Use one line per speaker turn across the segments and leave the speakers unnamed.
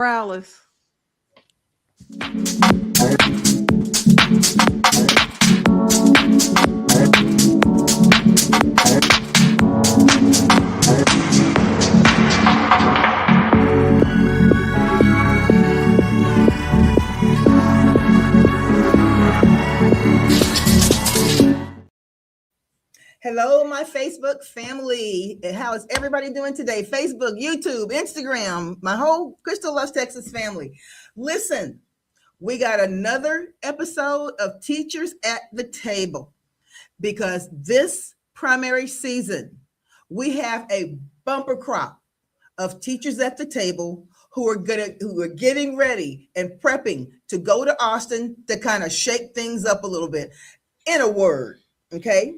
Morales.
Hello, my Facebook family. How is everybody doing today? Facebook, YouTube, Instagram, my whole Crystal Loves Texas family. Listen, we got another episode of Teachers at the Table because this primary season, we have a bumper crop of teachers at the table who are getting ready and prepping to go to Austin to kind of shake things up a little bit. In a word, okay?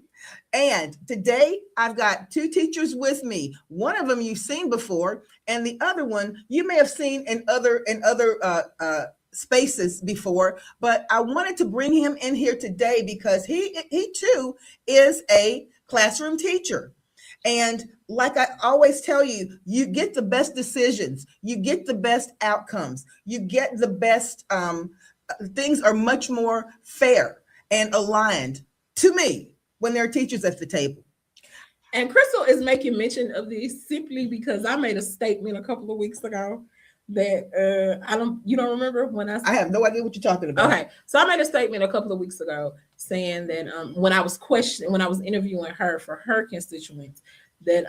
And today I've got two teachers with me. One of them you've seen before, and the other one you may have seen in other spaces before. But I wanted to bring him in here today because he too is a classroom teacher. And like I always tell you, you get the best decisions, you get the best outcomes, you get the best things are much more fair and aligned to me when there are teachers at the table.
And Crystal is making mention of this simply because I made a statement a couple of weeks ago that you don't remember when
I have no idea what you're talking about.
Okay, so I made a statement a couple of weeks ago saying that when I was interviewing her for her constituents, that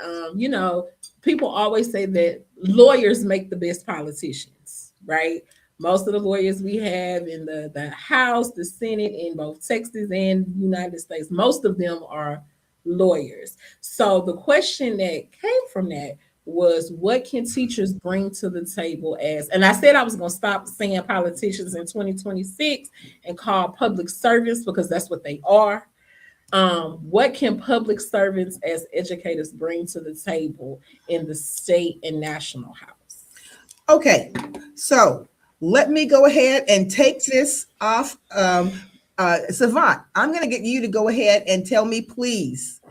people always say that lawyers make the best politicians, right? Most of the lawyers we have in the House, the Senate, in both Texas and United States, most of them are lawyers. So the question that came from that was, what can teachers bring to the table and I said I was going to stop saying politicians in 2026 and call public servants because that's what they are. What can public servants as educators bring to the table in the state and national house?
Okay, so let me go ahead and take this off. Savant, I'm going to get you to go ahead and tell me, please,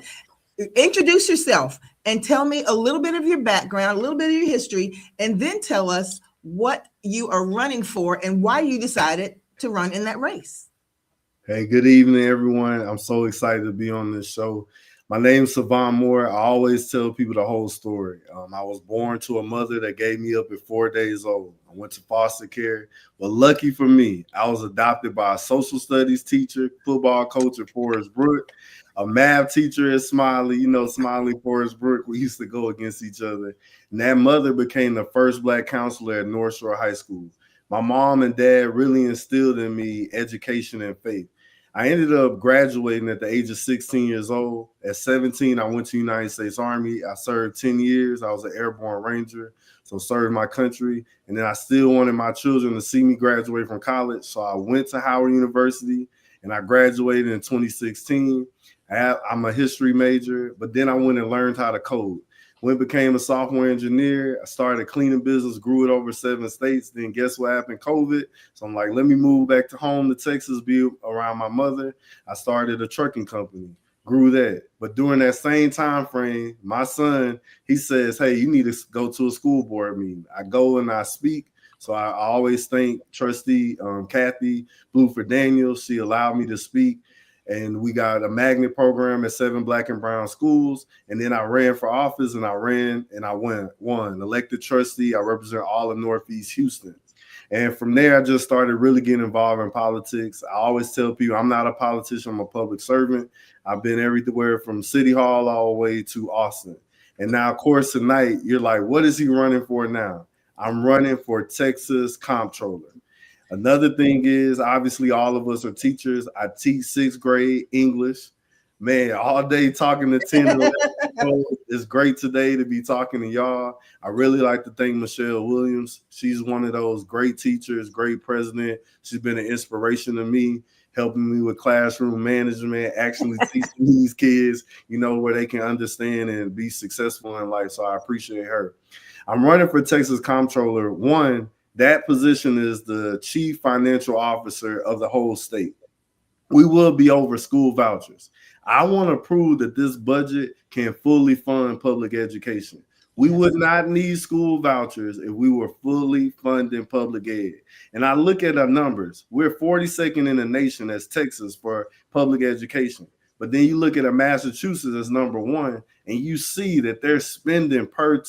introduce yourself and tell me a little bit of your background, a little bit of your history, and then tell us what you are running for and why you decided to run in that race.
Hey, good evening, everyone. I'm so excited to be on this show. My name's Savant Moore. I always tell people the whole story. I was born to a mother that gave me up at 4 days old. I went to foster care, but lucky for me, I was adopted by a social studies teacher, football coach at Forest Brook, a math teacher at Smiley. Smiley, Forest Brook, we used to go against each other. And that mother became the first Black counselor at North Shore High School. My mom and dad really instilled in me education and faith. I ended up graduating at the age of 16 years old. At 17, I went to the United States Army. I served 10 years. I was an airborne ranger, so served my country. And then I still wanted my children to see me graduate from college. So I went to Howard University and I graduated in 2016. I'm a history major, but then I went and learned how to code. When I became a software engineer, I started a cleaning business, grew it over 7 states. Then guess what happened? COVID. So I'm like, let me move back to home to Texas, be around my mother. I started a trucking company, grew that. But during that same time frame, my son, he says, hey, you need to go to a school board meeting. I go and I speak. So I always thank Trustee Kathy Bluford Daniels. She allowed me to speak. And we got a magnet program at 7 Black and brown schools. And then I ran for office and I won. Elected trustee. I represent all of Northeast Houston. And from there, I just started really getting involved in politics. I always tell people I'm not a politician, I'm a public servant. I've been everywhere from City Hall all the way to Austin. And now, of course, tonight, you're like, what is he running for now? I'm running for Texas Comptroller. Another thing is, obviously, all of us are teachers. I teach 6th grade English. Man, all day talking to 10 and 11 year olds. It's great today to be talking to y'all. I really like to thank Michelle Williams. She's one of those great teachers, great president. She's been an inspiration to me, helping me with classroom management, actually teaching these kids, where they can understand and be successful in life. So I appreciate her. I'm running for Texas Comptroller. One, that position is the chief financial officer of the whole state. We will be over school vouchers. I want to prove that this budget can fully fund public education. We
Yes.
would not need school vouchers if we were fully funding public ed. And I look at our numbers. We're 42nd in the nation as Texas for public education. But then you look at a Massachusetts as number one, and you see that they're spending per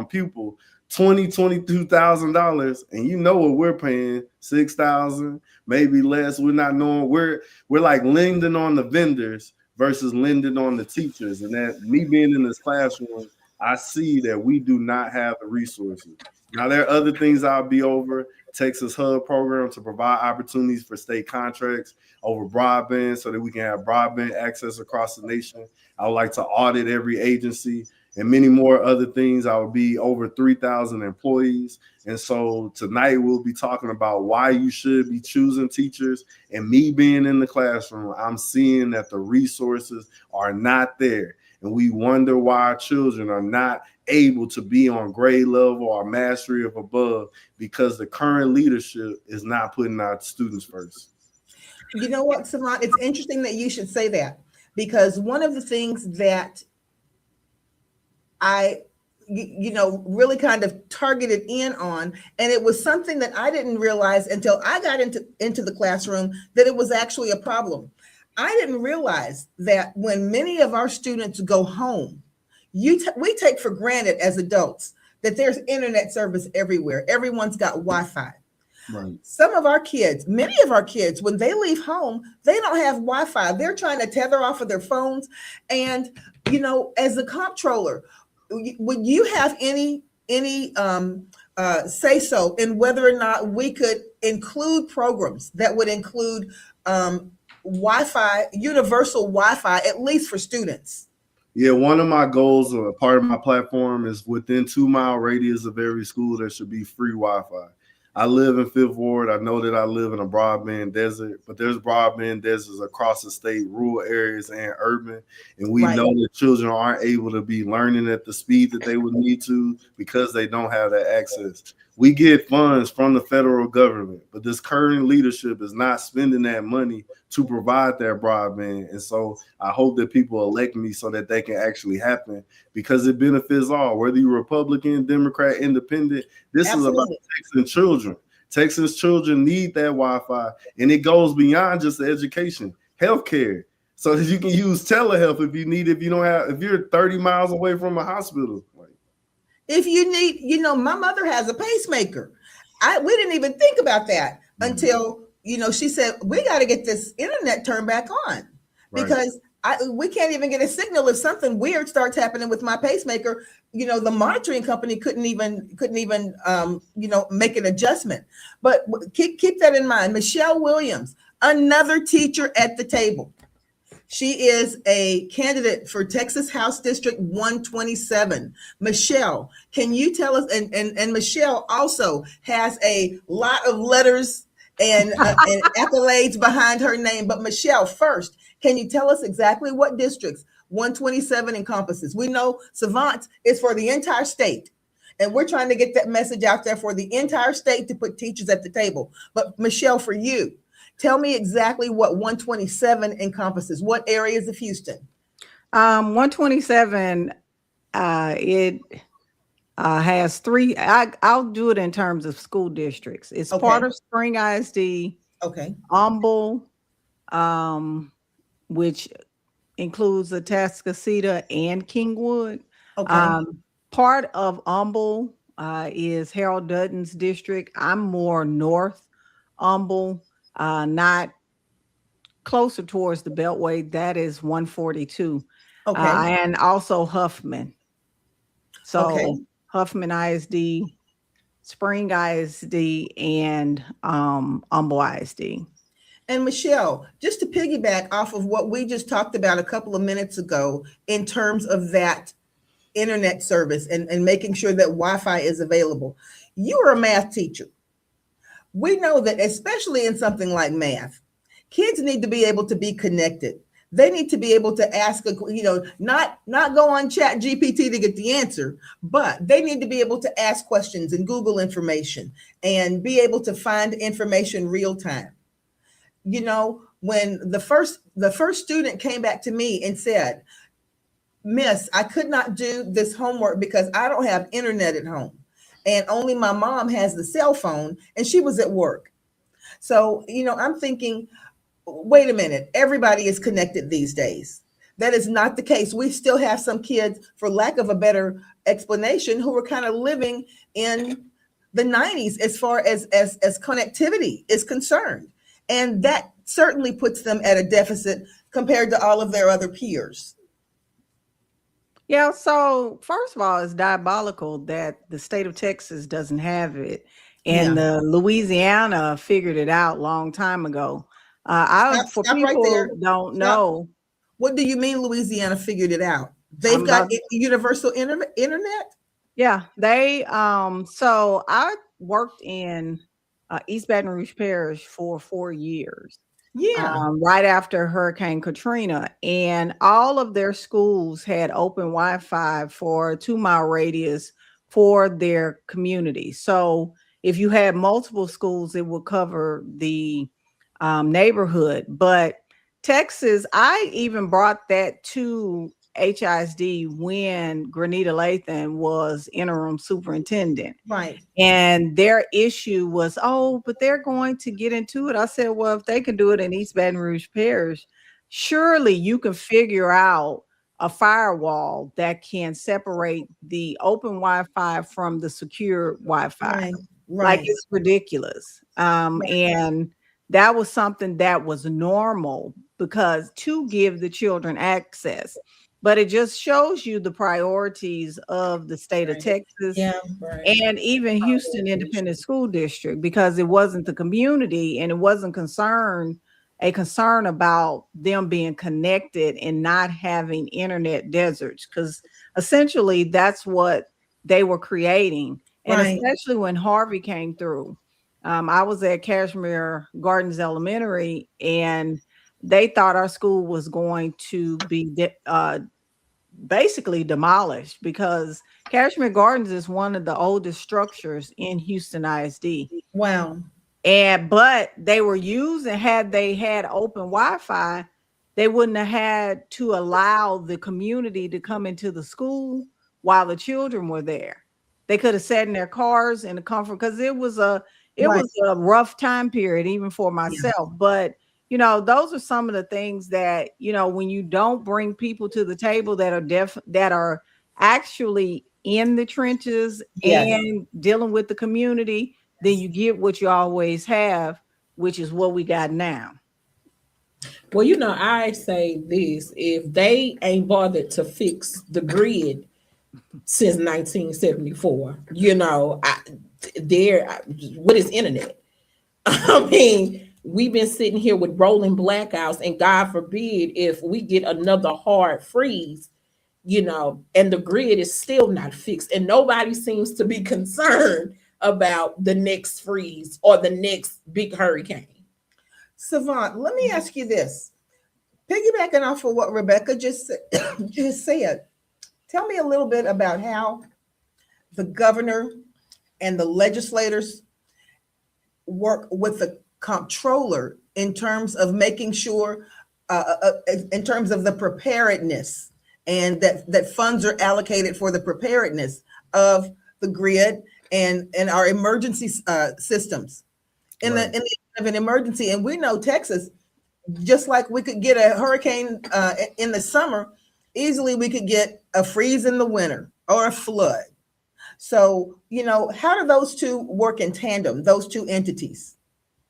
pupil $22,000, and you know what we're paying, $6,000, maybe less. We're not knowing. We're like lending on the vendors versus lending on the teachers. And that me being in this classroom, I see that we do not have the resources. Now, there are other things I'll be over. Texas Hub program to provide opportunities for state contracts over broadband so that we can have broadband access across the nation. I would like to audit every agency and many more other things. I will be over 3,000 employees. And so tonight we'll be talking about why you should be choosing teachers. And me being in the classroom, I'm seeing that the resources are not there. And we wonder why our children are not able to be on grade level or mastery of above because the current leadership is not putting our students first.
You know what, Savant? It's interesting that you should say that, because one of the things that I, really kind of targeted in on, and it was something that I didn't realize until I got into the classroom, that it was actually a problem. I didn't realize that when many of our students go home, we take for granted as adults that there's internet service everywhere. Everyone's got Wi-Fi.
Right.
Some of our kids, many of our kids, when they leave home, they don't have Wi-Fi. They're trying to tether off of their phones. And, as a comptroller, would you have any say so in whether or not we could include programs that would include Wi-Fi, universal Wi-Fi, at least for students?
Yeah, one of my goals or part of my platform is within 2-mile radius of every school, there should be free Wi-Fi. I live in Fifth Ward. I know that I live in a broadband desert, but there's broadband deserts across the state, rural areas and urban. And we know that children aren't able to be learning at the speed that they would need to because they don't have that access. We get funds from the federal government, but this current leadership is not spending that money to provide that broadband. And so I hope that people elect me so that they can actually happen, because it benefits all, whether you're Republican, Democrat, Independent. This
Absolutely.
is about Texan children. Texas children need that Wi-Fi, and it goes beyond just the education, healthcare, so that you can use telehealth if you need, if you're 30 miles away from a hospital.
If you need, my mother has a pacemaker. We didn't even think about that until, she said, we got to get this internet turned back on, because we can't even get a signal if something weird starts happening with my pacemaker. The monitoring company couldn't even make an adjustment. But keep that in mind. Michelle Williams, another teacher at the table. She is a candidate for Texas House District 127. Michelle, can you tell us? And Michelle also has a lot of letters and accolades behind her name. But Michelle, first, can you tell us exactly what districts 127 encompasses? We know Savant is for the entire state, and we're trying to get that message out there for the entire state to put teachers at the table. But Michelle, for you, tell me exactly what 127 encompasses. What areas of Houston?
127, it has three. I'll do it in terms of school districts. It's part of Spring ISD.
Okay.
Humble, which includes Atascocita and Kingwood.
Okay.
Part of Humble is Harold Dutton's district. I'm more north Humble. Not closer towards the Beltway. That is 142.
Okay.
And also Huffman. So Huffman ISD, Spring ISD, and Humble ISD.
And Michelle, just to piggyback off of what we just talked about a couple of minutes ago in terms of that internet service and making sure that Wi-Fi is available. You are a math teacher. We know that, especially in something like math, kids need to be able to be connected. They need to be able to ask, not go on Chat GPT to get the answer, but they need to be able to ask questions and Google information and be able to find information real time. When the first student came back to me and said, Miss, I could not do this homework because I don't have internet at home. And only my mom has the cell phone and she was at work. So, I'm thinking, wait a minute, everybody is connected these days. That is not the case. We still have some kids, for lack of a better explanation, who are kind of living in the 90s as far as connectivity is concerned. And that certainly puts them at a deficit compared to all of their other peers.
Yeah, so first of all, it's diabolical that the state of Texas doesn't have it, and Louisiana figured it out long time ago. For
Stop right
people
there.
who don't
Stop.
know,
What do you mean Louisiana figured it out? They've got universal internet?
yeah, they so I worked in East Baton Rouge Parish for 4 years.
Yeah.
Right after Hurricane Katrina, and all of their schools had open Wi-Fi for a 2-mile radius for their community. So if you had multiple schools, it would cover the neighborhood. But Texas, I even brought that to HISD when Granita Lathan was interim superintendent.
Right.
And their issue was, oh, but they're going to get into it. I said, well, if they can do it in East Baton Rouge Parish, surely you can figure out a firewall that can separate the open Wi-Fi from the secure Wi-Fi.
Right.
Like, it's ridiculous. And that was something that was normal because to give the children access. But it just shows you the priorities of the state of Texas and even Houston Independent School District, because it wasn't the community and it wasn't a concern about them being connected and not having internet deserts, because essentially that's what they were creating. And especially when Harvey came through, I was at Cashmere Gardens Elementary, and they thought our school was going to be basically demolished because Cashmere Gardens is one of the oldest structures in Houston ISD.
Wow.
But they were using, had they had open Wi-Fi, they wouldn't have had to allow the community to come into the school while the children were there. They could have sat in their cars in the comfort, because it was a rough time period even for myself. But those are some of the things that, when you don't bring people to the table that are actually in the trenches and dealing with the community, then you get what you always have, which is what we got now.
Well, I say this: if they ain't bothered to fix the grid since 1974, what is internet? I mean, we've been sitting here with rolling blackouts, and God forbid if we get another hard freeze, and the grid is still not fixed, and nobody seems to be concerned about the next freeze or the next big hurricane.
Savant, let me ask you this. Piggybacking off of what Rebecca just said, tell me a little bit about how the governor and the legislators work with the comptroller in terms of making sure, in terms of the preparedness, and that funds are allocated for the preparedness of the grid and our emergency systems in the event of an emergency. And we know Texas, just like we could get a hurricane in the summer, easily we could get a freeze in the winter or a flood. So, how do those two work in tandem, those two entities?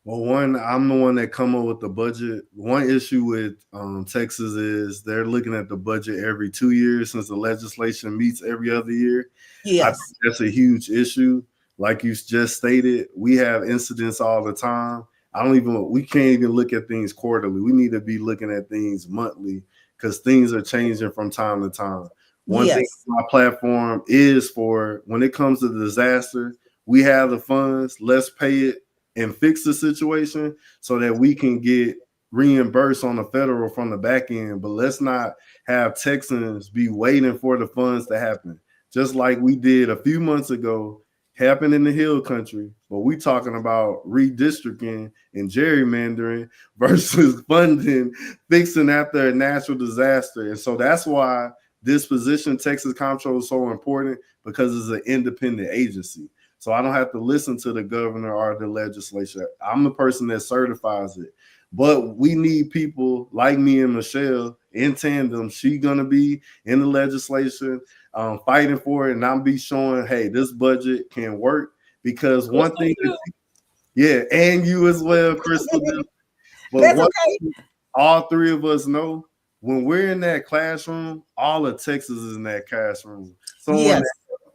Well, I'm the one that come up with the budget. One issue with Texas is they're looking at the budget every 2 years, since the legislation meets every other year.
Yes.
I think that's a huge issue. Like you just stated, we have incidents all the time. We can't even look at things quarterly. We need to be looking at things monthly, because things are changing from time to time. One thing my platform is for, when it comes to disaster, we have the funds, let's pay it and fix the situation so that we can get reimbursed on the federal from the back end. But let's not have Texans be waiting for the funds to happen, just like we did a few months ago happened in the Hill Country. But we talking about redistricting and gerrymandering versus funding, fixing after a natural disaster. And so that's why this position, Texas Comptroller, is so important because it's an independent agency. So I don't have to listen to the governor or the legislature. I'm the person that certifies it. But we need people like me and Michelle in tandem. She gonna be in the legislation, fighting for it, and I'll be showing, hey, this budget can work. Because one thing, yeah, and you as well, Crystal. But
That's
one
okay.
thing all three of us know, when we're in that classroom, all of Texas is in that classroom. So
Yes.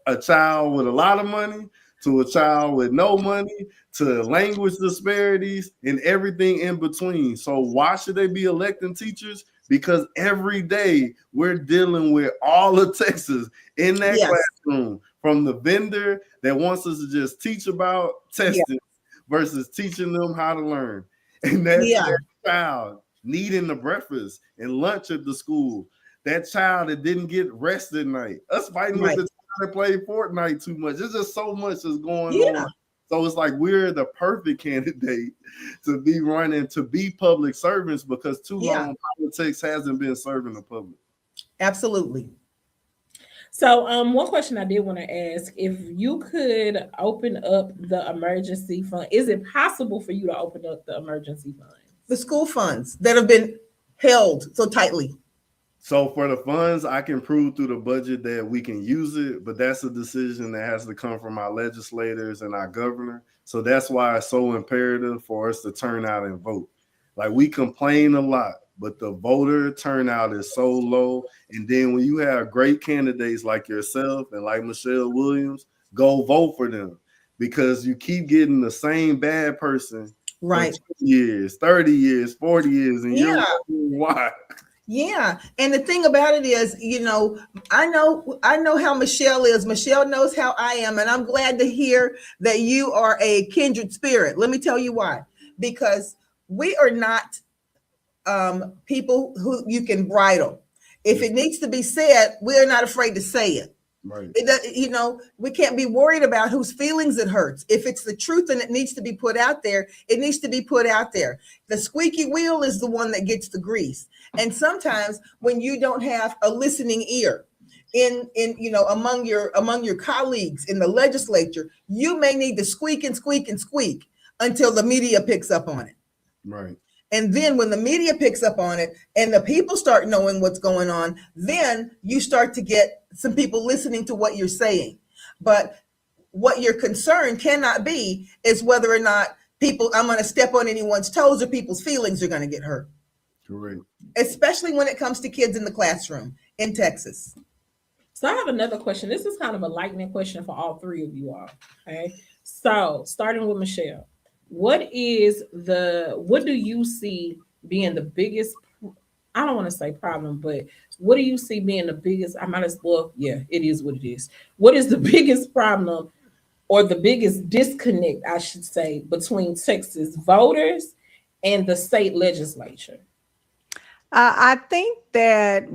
a child with a lot of money to a child with no money to language disparities and everything in between. So why should they be electing teachers? Because every day we're dealing with all of Texas in that
Yes.
classroom, from the vendor that wants us to just teach about testing versus teaching them how to learn. And that child needing the breakfast and lunch at the school, that child that didn't get rest at night, us fighting with the child that played Fortnite too much. There's just so much that's going on. So it's like we're the perfect candidate to be running, to be public servants, because too long politics hasn't been serving the public.
Absolutely.
So one question I did want to ask, if you could open up the emergency fund, is it possible for you to open up the emergency fund?
The school funds that have been held so tightly.
So for the funds, I can prove through the budget that we can use it, but that's a decision that has to come from our legislators and our governor. So that's why it's so imperative for us to turn out and vote. Like, we complain a lot, but the voter turnout is so low. And then when you have great candidates like yourself and like Michelle Williams, go vote for them, because you keep getting the same bad person for 20 years, 30 years, 40 years, and you're wondering why.
Yeah. And the thing about it is, you know how Michelle is. Michelle knows how I am. And I'm glad to hear that you are a kindred spirit. Let me tell you why. Because we are not people who you can bridle. If it needs to be said, we're not afraid to say it.
Right.
We can't be worried about whose feelings it hurts. If it's the truth and it needs to be put out there, it needs to be put out there. The squeaky wheel is the one that gets the grease. And sometimes when you don't have a listening ear among your colleagues in the legislature, you may need to squeak and squeak and squeak until the media picks up on it.
Right.
And then when the media picks up on it and the people start knowing what's going on, then you start to get some people listening to what you're saying. But what your concern cannot be is whether or not I'm going to step on anyone's toes or people's feelings are going to get hurt.
Correct.
Especially when it comes to kids in the classroom in Texas.
So I have another question. This is kind of a lightning question for all three of you all. Okay. So starting with Michelle, what do you see being the biggest, I don't want to say problem, but what do you see being the biggest, it is what it is. What is the biggest problem or the biggest disconnect, I should say, between Texas voters and the state legislature?
I think that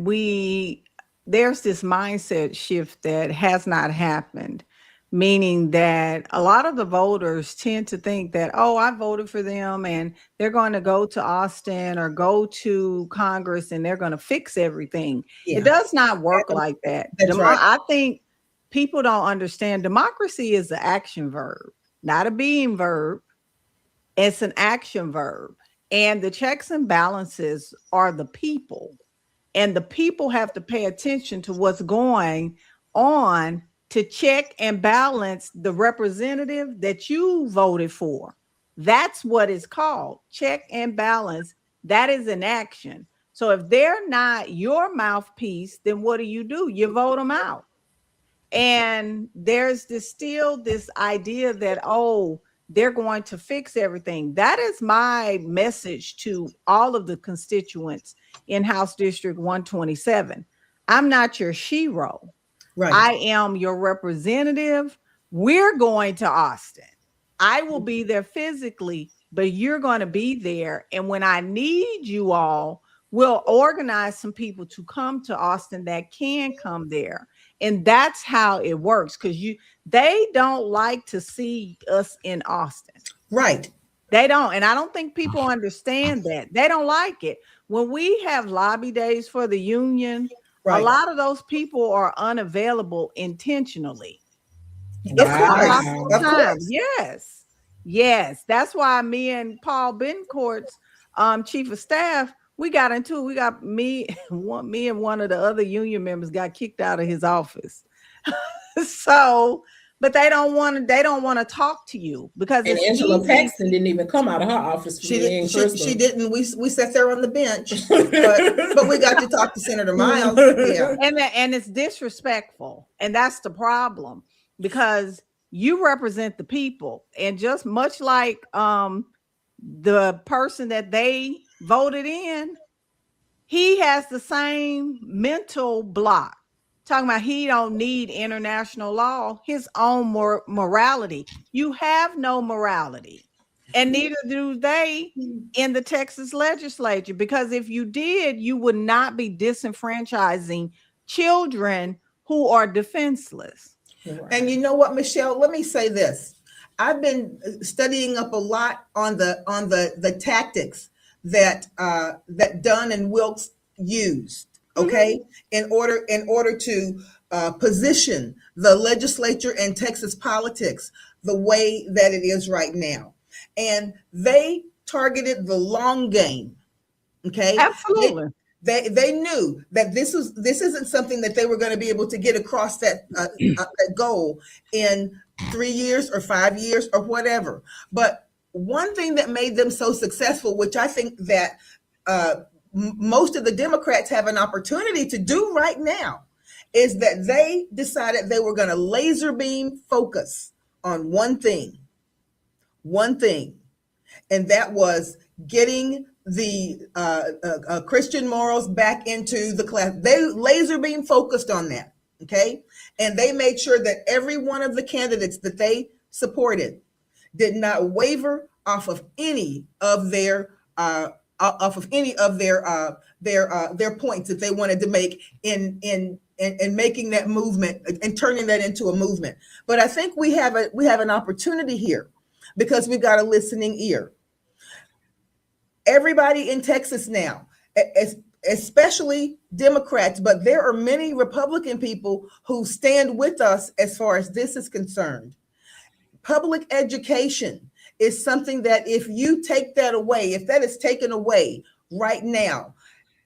there's this mindset shift that has not happened, meaning that a lot of the voters tend to think that, oh, I voted for them and they're going to go to Austin or go to Congress and they're going to fix everything. Yeah. It does not work like that. I think people don't understand democracy is an action verb, not a being verb. It's an action verb. And the checks and balances are the people. And the people have to pay attention to what's going on to check and balance the representative that you voted for. That's what it's called, check and balance. That is an action. So if they're not your mouthpiece, then what do? You vote them out. And there's still this idea that, oh, they're going to fix everything. That is my message to all of the constituents in House District 127. I'm not your shero. Right. I am your representative. We're going to Austin. I will be there physically, but you're going to be there. And when I need you all, we'll organize some people to come to Austin that can come there. And that's how it works, because they don't like to see us in Austin.
Right.
They don't. And I don't think people understand that. They don't like it. When we have lobby days for the union,
Right.
A lot of those people are unavailable intentionally.
Of
It's
course.
all
Of
the time.
course.
Yes. Yes. That's why me and Paul Bencourt's chief of staff, we got me and one of the other union members got kicked out of his office. So, but they don't want to talk to you because
And
it's
Angela
easy.
Paxton didn't even come out of her office for me and Crystal.
She didn't. We sat there on the bench, but we got to talk to Senator Miles. Yeah.
And it's disrespectful, and that's the problem, because you represent the people, and just much like the person that they voted in, he has the same mental block, talking about he don't need international law, his own morality. You have no morality, and neither do they in the Texas legislature, because if you did, you would not be disenfranchising children who are defenseless.
And you know what, Michelle? Let me say this. I've been studying up a lot on the tactics that Dunn and Wilkes used, okay, in order to position the legislature and Texas politics the way that it is right now. And they targeted the long game, okay?
Absolutely.
They knew that this isn't something that they were going to be able to get across that goal in 3 years or 5 years or whatever. But one thing that made them so successful, which I think that most of the Democrats have an opportunity to do right now, is that they decided they were going to laser beam focus on one thing, and that was getting the Christian morals back into the class. They laser beam focused on that, okay? And they made sure that every one of the candidates that they supported did not waver off of any of their their points that they wanted to make in making that movement and turning that into a movement. But I think we have an opportunity here, because we've got a listening ear. Everybody in Texas now, especially Democrats, but there are many Republican people who stand with us as far as this is concerned. Public education is something that if you take that away, if that is taken away right now,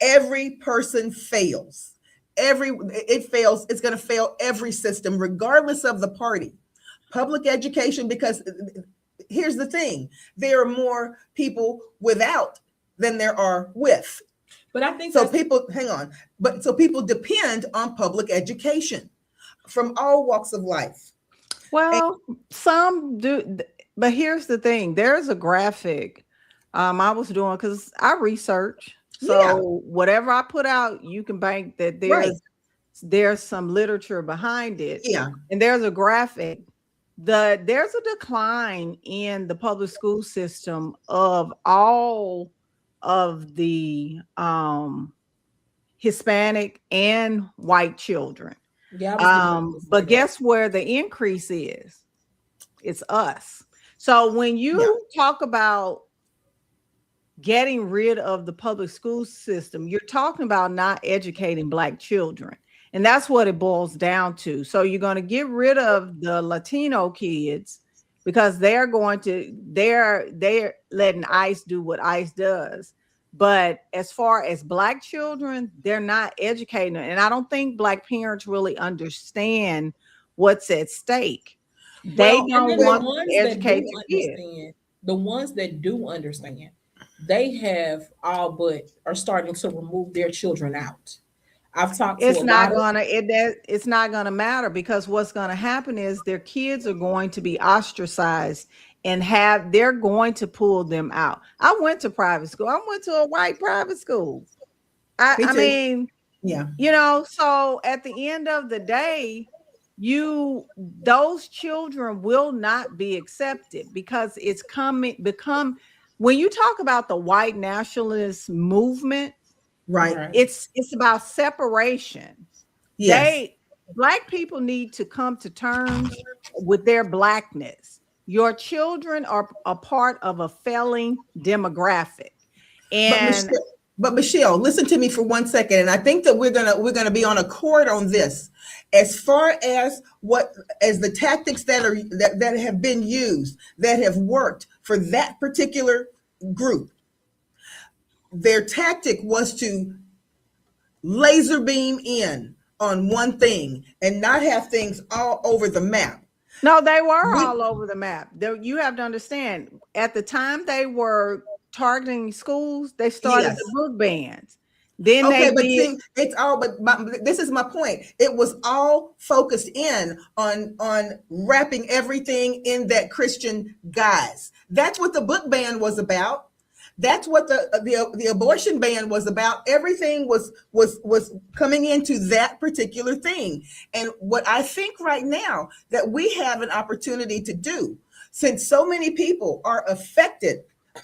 every person fails. It fails. It's going to fail every system, regardless of the party. Public education, because here's the thing, there are more people without than there are with.
But I think
so people people depend on public education from all walks of life.
Well, some do, but here's the thing. There's a graphic I was doing, because I research. So whatever I put out, you can bank that there's some literature behind it.
Yeah.
And there's a graphic. There's a decline in the public school system of all of the Hispanic and white children.
Yeah.
But guess where the increase is? It's us. So when you talk about getting rid of the public school system, you're talking about not educating Black children. And that's what it boils down to. So you're going to get rid of the Latino kids because they're letting ICE do what ICE does. But as far as Black children, they're not educating them. And I don't think Black parents really understand what's at stake. They don't want to educate the kids.
The ones that do understand, they have all but are starting to remove their children out. I've talked to
it's not gonna matter, because what's gonna happen is their kids are going to be ostracized and they're going to pull them out. I went to private school. I went to a white private school. I mean, so at the end of the day, those children will not be accepted, because it's when you talk about the white nationalist movement,
right?
It's about separation.
Yes.
Black people need to come to terms with their Blackness. Your children are a part of a failing demographic. And
But Michelle, listen to me for 1 second, and I think that we're gonna be on accord on this. As far as the tactics that have been used, that have worked for that particular group, their tactic was to laser beam in on one thing and not have things all over the map.
No, they were all over the map. You have to understand, at the time they were targeting schools, they started
Yes.
the book bans. Then
Okay,
they
but
did,
see, it's all. But this is my point. It was all focused in on wrapping everything in that Christian guise. That's what the book ban was about. That's what the abortion ban was about. Everything was coming into that particular thing. And what I think right now that we have an opportunity to do, since so many people are affected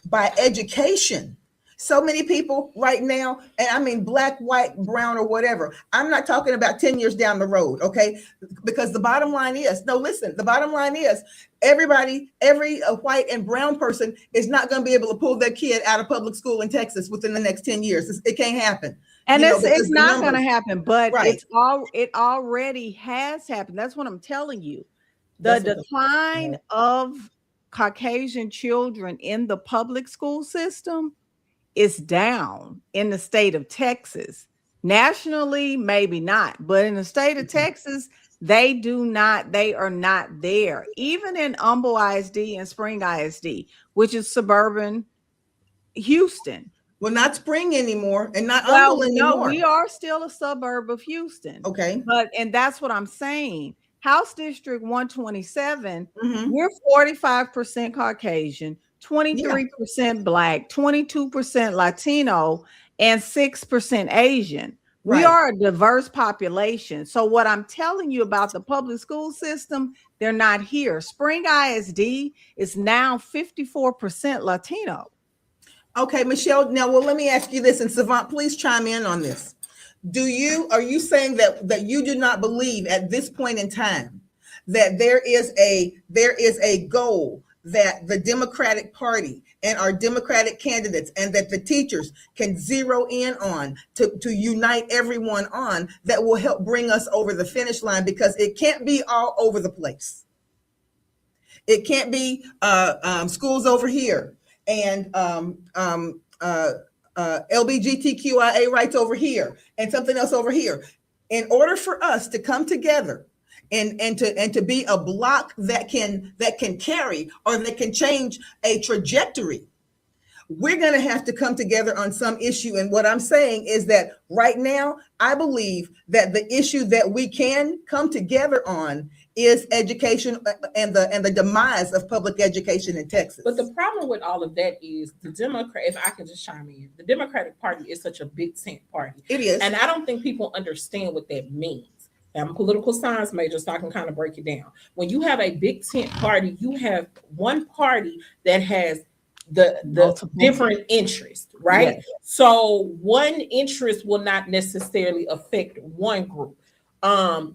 by education, so many people right now, and I mean black, white, brown, or whatever. I'm not talking about 10 years down the road, okay? Because the bottom line is, no, listen, the bottom line is every white and brown person is not going to be able to pull their kid out of public school in Texas within the next 10 years. It can't happen.
and
because
it's
the
not going to
numbers-
happen, but
Right.
it already has happened. That's what I'm telling you. The
That's what
decline of Caucasian children in the public school system is down in the state of Texas. Nationally, maybe not, but in the state of Texas, they are not there. Even in Humble ISD and Spring ISD, which is suburban Houston.
Well, not Spring anymore and not
Well,
Humble
no,
anymore.
we are still a suburb of Houston.
Okay.
And that's what I'm saying. House District 127,
Mhm.
we're 45% Caucasian, 23% Black, 22% Latino, and 6% Asian. We
Right.
are a diverse population. So what I'm telling you about the public school system, they're not here. Spring ISD is now 54% Latino.
Okay, Michelle. Now, well, let me ask you this, and Savant, please chime in on this. Are you saying that you do not believe at this point in time that there is a goal that the Democratic Party and our Democratic candidates and that the teachers can zero in on to unite everyone on that will help bring us over the finish line? Because it can't be all over the place. It can't be schools over here and LGBTQIA rights over here and something else over here. In order for us to come together and to be a block that can carry or that can change a trajectory, we're going to have to come together on some issue. And what I'm saying is that right now, I believe that the issue that we can come together on is education and the demise of public education in Texas.
But the problem with all of that is the Democrat, if I can just chime in, the Democratic Party is such a big tent party.
It is.
And I don't think people understand what that means. I'm a political science major, so I can kind of break it down. When you have a big tent party, you have one party that has the
Multiple.
different interests, right?
Yes.
So one interest will not necessarily affect one group.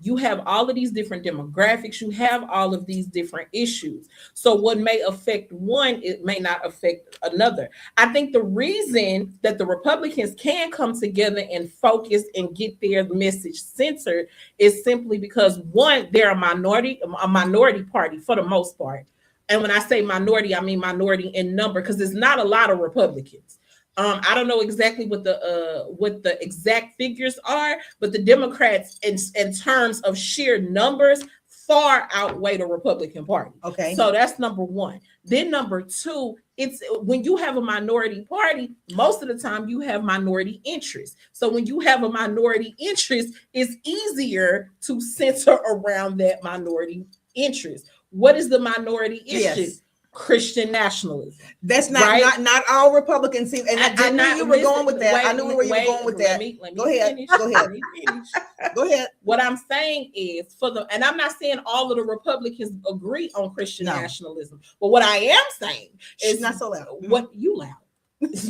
You have all of these different demographics, you have all of these different issues. So what may affect one, it may not affect another. I think the reason that the Republicans can come together and focus and get their message centered is simply because, one, they're a minority party for the most part. And when I say minority, I mean minority in number, because there's not a lot of Republicans. I don't know exactly what the exact figures are, but the Democrats, in terms of sheer numbers, far outweigh the Republican Party.
Okay.
So that's number one. Then number two, it's when you have a minority party, most of the time you have minority interests. So when you have a minority interest, it's easier to center around that minority interest. What is the minority interest?
Yes.
Christian nationalism.
That's not
Right?
not all Republicans seem, and I knew you were going with that. I knew where you were going with that.
Let me
Go ahead.
finish.
Go ahead.
Let me finish.
Go ahead.
What I'm saying is and I'm not saying all of the Republicans agree on Christian
No.
nationalism, but what I am saying
It's
is
not so loud.
what you loud.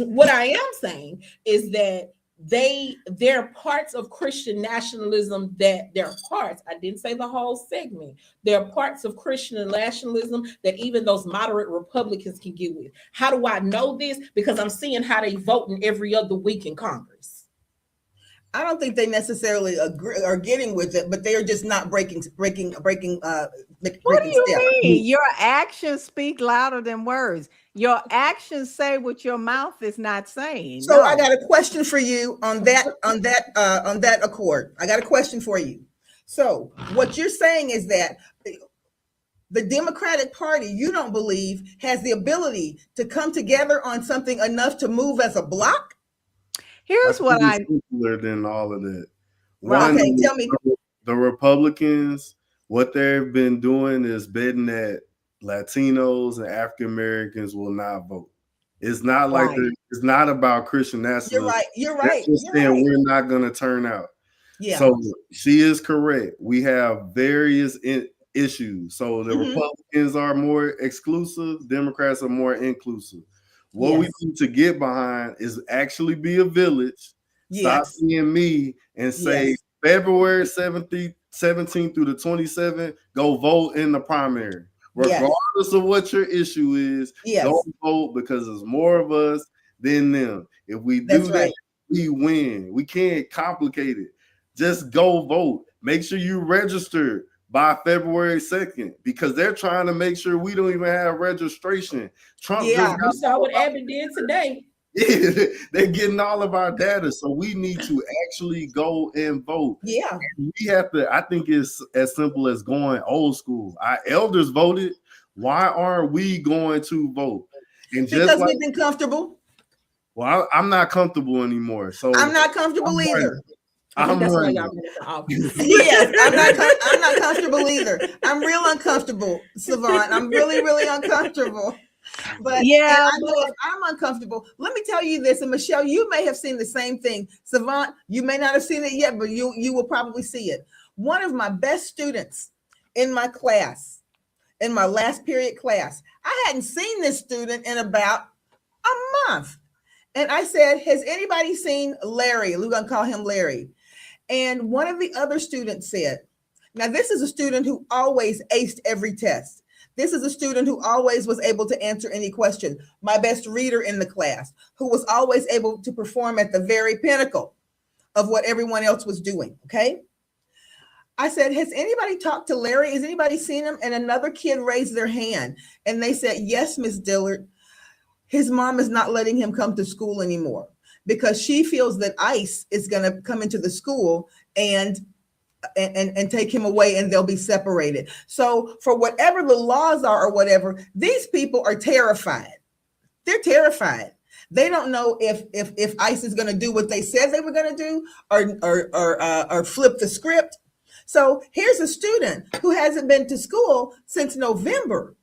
What I am saying is that they're parts of Christian nationalism, that they're parts. I didn't say the whole segment. They're parts of Christian nationalism that even those moderate Republicans can get with. How do I know this? Because I'm seeing how they voting every other week in Congress.
I don't think they necessarily agree are getting with it, but they are just not breaking
What do
breaking
you
step.
mean? Your actions speak louder than words. Your actions say what your mouth is not saying.
So I got a question for you on that accord. I got a question for you. So what you're saying is that the Democratic Party, you don't believe, has the ability to come together on something enough to move as a block?
Here's what I
simpler than all of that.
Right.
One,
Okay, tell me.
the Republicans, what they've been doing is betting that Latinos and African Americans will not vote. It's not like
Right.
it's not about Christian nationalism.
You're right. You're
They're
right.
just
You're
saying
right.
we're not going to turn out.
Yeah.
So she is correct. We have various issues. So the
Mhm.
Republicans are more exclusive, Democrats are more inclusive. What we
Yes.
need to get behind is actually be a village. Stop
Yes.
seeing me and say
Yes.
February 17th through the 27th, go vote in the primary.
Yes.
Regardless of what your issue is,
Yes.
go vote because there's more of us than them. If we do
That's
that,
right.
we win. We can't complicate it. Just go vote. Make sure you register by February 2nd because they're trying to make sure we don't even have registration. Trump
Yeah.
just
You saw what Abbott did today.
they're getting all of our data. So we need to actually go and vote.
Yeah.
We have to, I think it's as simple as going old school. Our elders voted. Why aren't we going to vote? And just
Because
like,
we've been comfortable.
well, I'm not comfortable anymore. So
I'm not comfortable
I'm
either.
I think
I'm
that's why
running.
y'all ran for office.
Yes, I'm not comfortable either. I'm real uncomfortable, Savant. I'm really, really uncomfortable. But
Yeah,
and I know if I'm uncomfortable, let me tell you this, and Michelle, you may have seen the same thing. Savant, you may not have seen it yet, but you will probably see it. One of my best students in my class, in my last period class, I hadn't seen this student in about a month. And I said, has anybody seen Larry? We're gonna call him Larry. And one of the other students said, now this is a student who always aced every test. This is a student who always was able to answer any question. My best reader in the class, who was always able to perform at the very pinnacle of what everyone else was doing, okay? I said, has anybody talked to Larry? Has anybody seen him? And another kid raised their hand and they said, yes, Miss Dillard. His mom is not letting him come to school anymore because she feels that ICE is going to come into the school and take him away and they'll be separated. So for whatever the laws are or whatever, these people are terrified. They're terrified. They don't know if ICE is going to do what they said they were going to do or flip the script. So here's a student who hasn't been to school since November,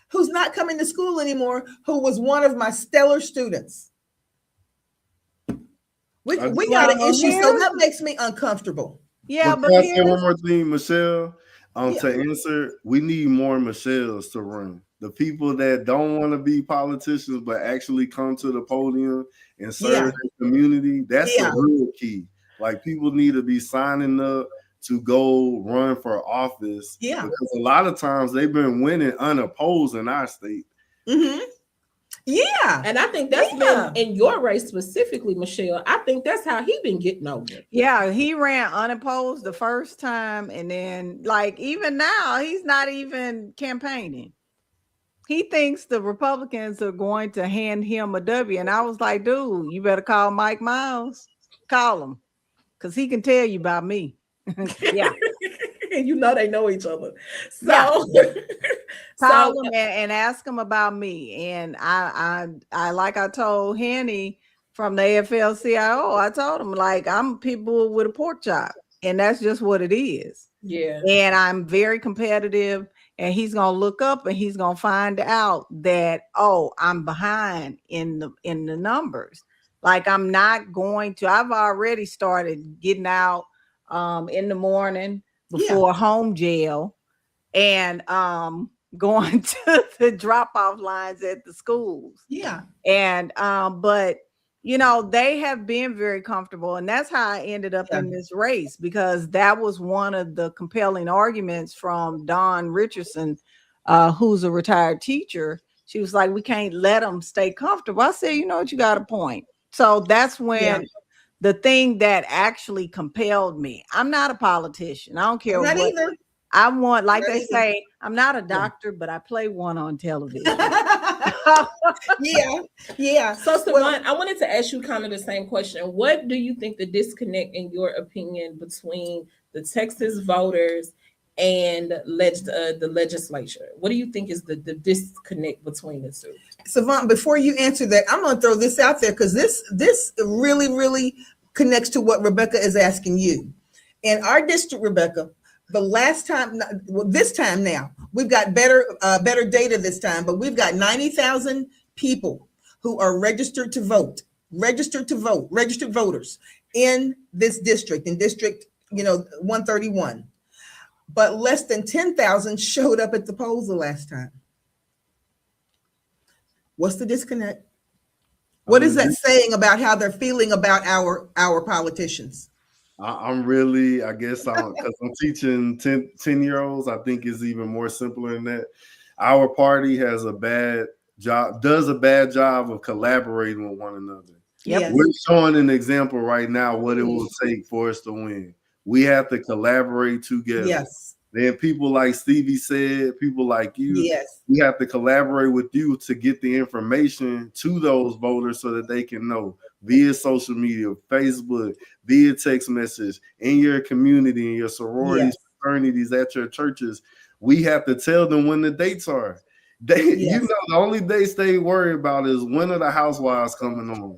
who's not coming to school anymore, who was one of my stellar students. We got an issue, so that makes me uncomfortable.
yeah,
But
but
can I say
here's,
one more thing, Michelle?
Yeah.
To answer, we need more Michelles to run. The people that don't want to be politicians but actually come to the podium and serve
Yeah.
the community, that's
Yeah.
the real key. Like people need to be signing up to go run for office.
Yeah.
Because a lot of times they've been winning unopposed in our state.
Mm-hmm. Yeah.
And I think that's
Yeah.
been in your race specifically, Michelle. I think that's how he been getting over.
yeah, he ran unopposed the first time, and then like even now, he's not even campaigning. He thinks the Republicans are going to hand him a W. And I was like, dude, you better call Mike Miles. Call him. Because he can tell you about me. Yeah.
And you know they know each other. So,
Yeah. Call
so
him and ask him about me. And I like I told Henny from the AFL-CIO, I told him, like, I'm people with a pork chop. And that's just what it is.
yeah.
And I'm very competitive. And he's gonna look up and he's gonna find out that, oh, I'm behind in the numbers. Like I'm not going to. I've already started getting out in the morning before home jail and going to the drop-off lines at the schools.
Yeah.
And but you know, they have been very comfortable. And that's how I ended up
Yeah.
in this race, because that was one of the compelling arguments from Dawn Richardson, who's a retired teacher. She was like, we can't let them stay comfortable. I said, you know what, you got a point. So that's when the thing that actually compelled me. I'm not a politician. I don't care
I'm not
what
either.
I want. Like
Not
they
either.
say, I'm not a doctor, but I play one on television.
yeah.
So, Savon,
Well-
I wanted to ask you kind of the same question. What do you think the disconnect, in your opinion, between the Texas voters and the legislature? What do you think is the disconnect between the two?
Savant, before you answer that, I'm going to throw this out there because this really connects to what Rebecca is asking you. In our district, Rebecca, the last time, well, this time now, we've got better data this time, but we've got 90,000 people who are registered voters in this district, in District 131. But less than 10,000 showed up at the polls the last time. What's the disconnect? What is that saying about how they're feeling about our politicians?
I'm really, I guess, because I'm teaching 10-year-olds, I think it's even more simpler than that. Our party does a bad job of collaborating with one another.
Yep.
Yes.
We're showing an example right now what it will take for us to win. We have to collaborate together.
Yes.
Then people like Stevie said, people like you,
Yes.
we have to collaborate with you to get the information to those voters so that they can know via social media, Facebook, via text message, in your community, in your sororities, fraternities, at your churches. We have to tell them when the dates are. You know, the only dates they worry about is when are the housewives coming on.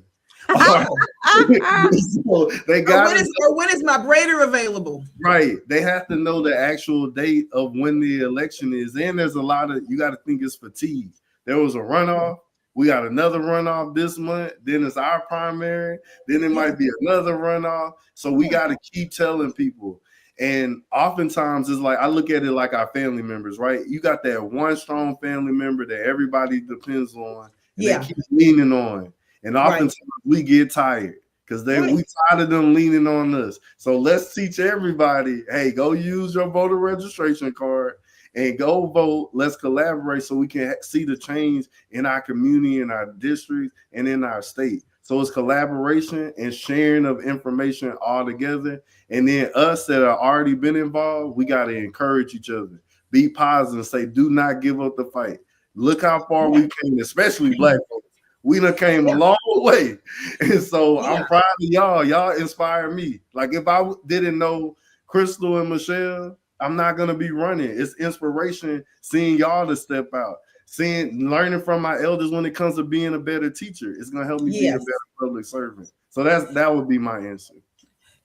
So they got
when is my braider available?
Right. They have to know the actual date of when the election is. And there's a lot of, you got to think it's fatigue. There was a runoff. We got another runoff this month. Then it's our primary. Then it might be another runoff. So we got to keep telling people. And oftentimes it's like, I look at it like our family members, right? You got that one strong family member that everybody depends on. And they keep leaning on. And oftentimes we get tired because we tired of them leaning on us. So let's teach everybody, hey, go use your voter registration card and go vote. Let's collaborate so we can see the change in our community, in our district, and in our state. So it's collaboration and sharing of information all together. And then us that are already been involved, we got to encourage each other. Be positive, say, do not give up the fight. Look how far we came, especially Black folks. We done came a long way. And so I'm proud of y'all. Y'all inspire me. Like if I didn't know Crystal and Michelle, I'm not going to be running. It's inspiration seeing y'all to step out, learning from my elders when it comes to being a better teacher. It's going to help me be a better public servant. So that would be my answer.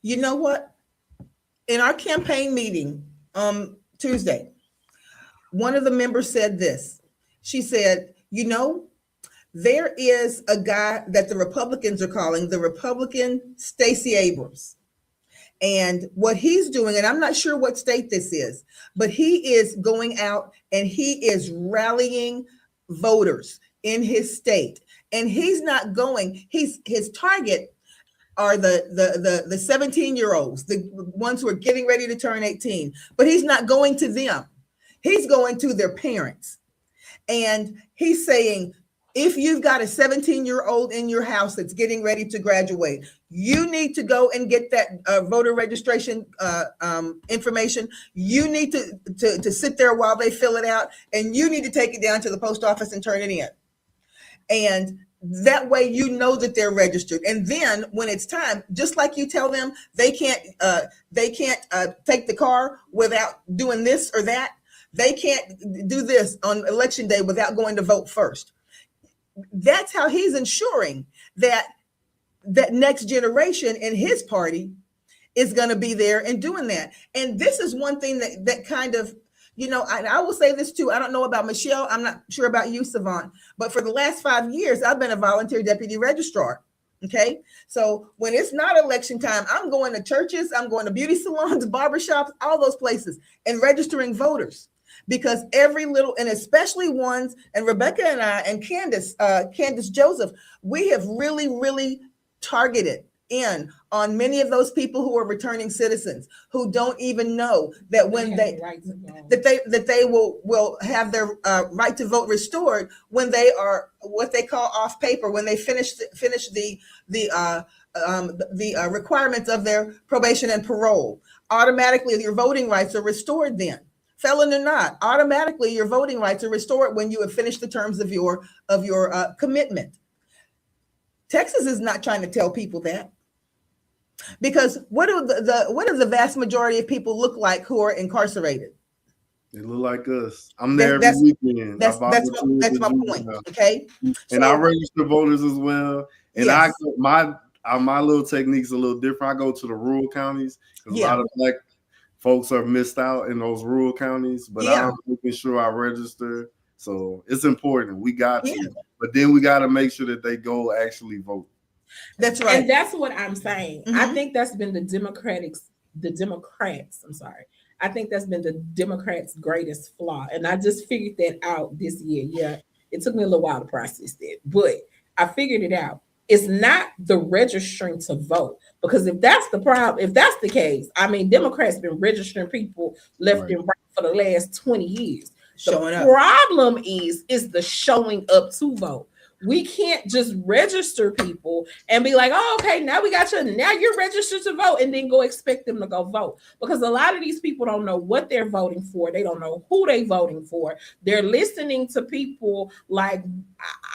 You know what? In our campaign meeting Tuesday, one of the members said this. She said, there is a guy that the Republicans are calling the Republican Stacey Abrams. And what he's doing, and I'm not sure what state this is, but he is going out and he is rallying voters in his state. And he's not going, his target are the 17-year-olds, the ones who are getting ready to turn 18, but he's not going to them. He's going to their parents. And he's saying, if you've got a 17-year-old in your house that's getting ready to graduate, you need to go and get that voter registration information. You need to sit there while they fill it out, and you need to take it down to the post office and turn it in. And that way, you know that they're registered. And then when it's time, just like you tell them they can't take the car without doing this or that. They can't do this on election day without going to vote first. That's how he's ensuring that next generation in his party is going to be there and doing that. And this is one thing that kind of, I will say this too. I don't know about Michelle. I'm not sure about you, Savant, but for the last 5 years, I've been a volunteer deputy registrar. Okay. So when it's not election time, I'm going to churches, I'm going to beauty salons, barbershops, all those places and registering voters. because every little, and especially ones, and Rebecca and I and Candace Joseph, we have really targeted in on many of those people who are returning citizens who don't even know that when
have
they
the right to vote.
that they will have their right to vote restored when they are what they call off paper, when they finish the requirements of their probation and parole. Automatically your voting rights are restored then. Felon or not, automatically your voting rights are restored when you have finished the terms of your commitment. Texas is not trying to tell people that, because what do the vast majority of people look like who are incarcerated?
They look like us. I'm there
That's-
every weekend.
That's
I
my
volunteer at the
point.
juvenile.
Okay,
And I register voters as well. And
Yes.
my little technique's a little different. I go to the rural counties because
Yeah.
a lot of Black folks are missed out in those rural counties. But
Yeah.
I'm making sure I register. So it's important. We got
Yeah.
to. But then we got to make sure that they go actually vote.
that's right.
And that's what I'm saying. I
Mhm.
think that's been the Democrats, I'm sorry. I think that's been the Democrats' greatest flaw. And I just figured that out this year. Yeah, it took me a little while to process that, but I figured it out. It's not the registering to vote. Because if that's the problem, if that's the case, I mean, Democrats been registering people left
Right.
and right for the last 20 years.
Showing
The
up.
problem is the showing up to vote. We can't just register people and be like, oh, okay, now we got you. Now you're registered to vote, and then go expect them to go vote. Because a lot of these people don't know what they're voting for. They don't know who they're voting for. They're listening to people like,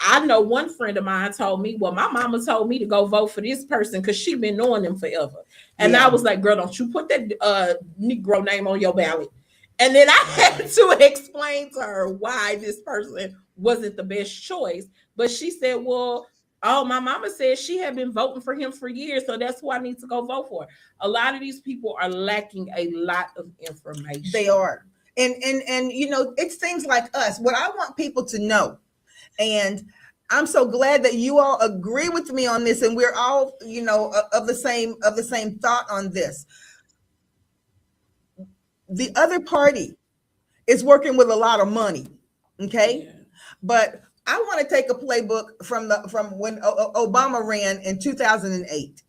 I know one friend of mine told me, well, my mama told me to go vote for this person because she's been knowing them forever. And
Yeah.
I was like, girl, don't you put that Negro name on your ballot. And then I had to explain to her why this person wasn't the best choice. But she said, well, oh, my mama said she had been voting for him for years, so that's who I need to go vote for. A lot of these people are lacking a lot of information.
They are. And it's things like us. What I want people to know, and I'm so glad that you all agree with me on this, and we're all, of the same thought on this. The other party is working with a lot of money, okay?
Yeah.
But I want to take a playbook from when Obama ran in 2008,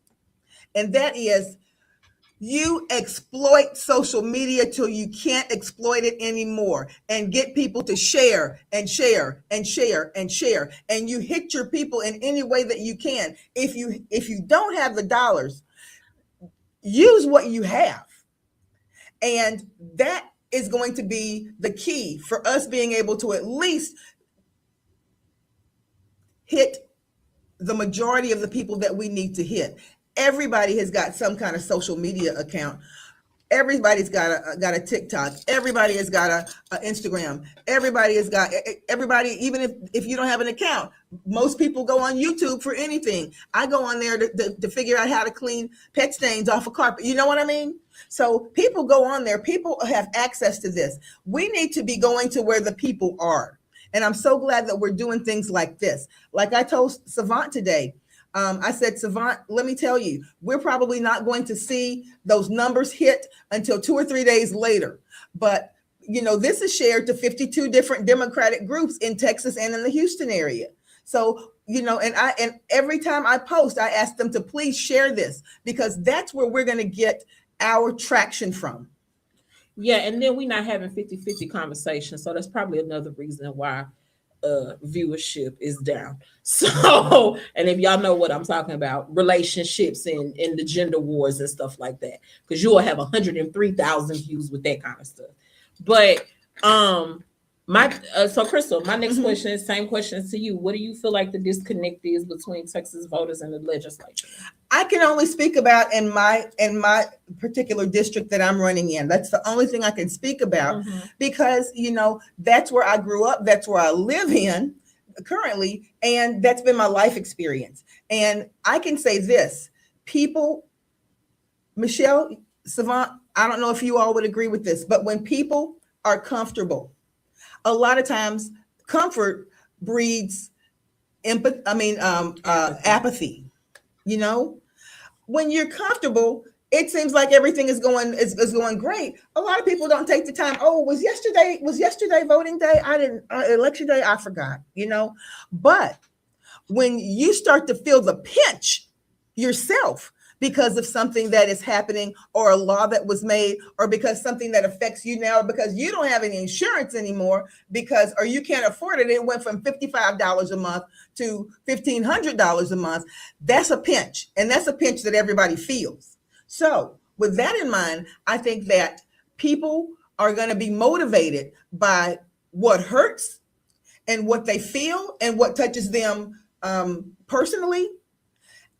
and that is, you exploit social media till you can't exploit it anymore, and get people to share and share and share and share, and you hit your people in any way that you can. If you don't have the dollars, use what you have, and that is going to be the key for us being able to at least hit the majority of the people that we need to hit. Everybody has got some kind of social media account. Everybody's got a TikTok. Everybody has got a Instagram. Everybody, even if you don't have an account, most people go on YouTube for anything. I go on there to figure out how to clean pet stains off a carpet. You know what I mean? So people go on there. People have access to this. We need to be going to where the people are. And I'm so glad that we're doing things like this. Like I told Savant today, I said, Savant, let me tell you, we're probably not going to see those numbers hit until 2 or 3 days later. But, this is shared to 52 different Democratic groups in Texas and in the Houston area. So, and every time I post, I ask them to please share this, because that's where we're going to get our traction from.
Yeah, and then we're not having 50-50 conversations. So that's probably another reason why viewership is down. So, and if y'all know what I'm talking about, relationships and the gender wars and stuff like that, because you will have 103,000 views with that kind of stuff. But so Crystal, my next question is same question to you. What do you feel like the disconnect is between Texas voters and the legislature?
I can only speak about in my particular district that I'm running in. That's the only thing I can speak about, because that's where I grew up, that's where I live in currently, and that's been my life experience. And I can say this, people, Michelle, Savant, I don't know if you all would agree with this, but when people are comfortable, a lot of times comfort breeds apathy. When you're comfortable, it seems like everything is going great. A lot of people don't take the time. Oh, was yesterday voting day? I didn't election day. I forgot. But when you start to feel the pinch yourself because of something that is happening or a law that was made or because something that affects you now or because you don't have any insurance anymore or you can't afford it, it went from $55 a month to $1,500 a month. That's a pinch, and that's a pinch that everybody feels. So with that in mind, I think that people are going to be motivated by what hurts and what they feel and what touches them personally.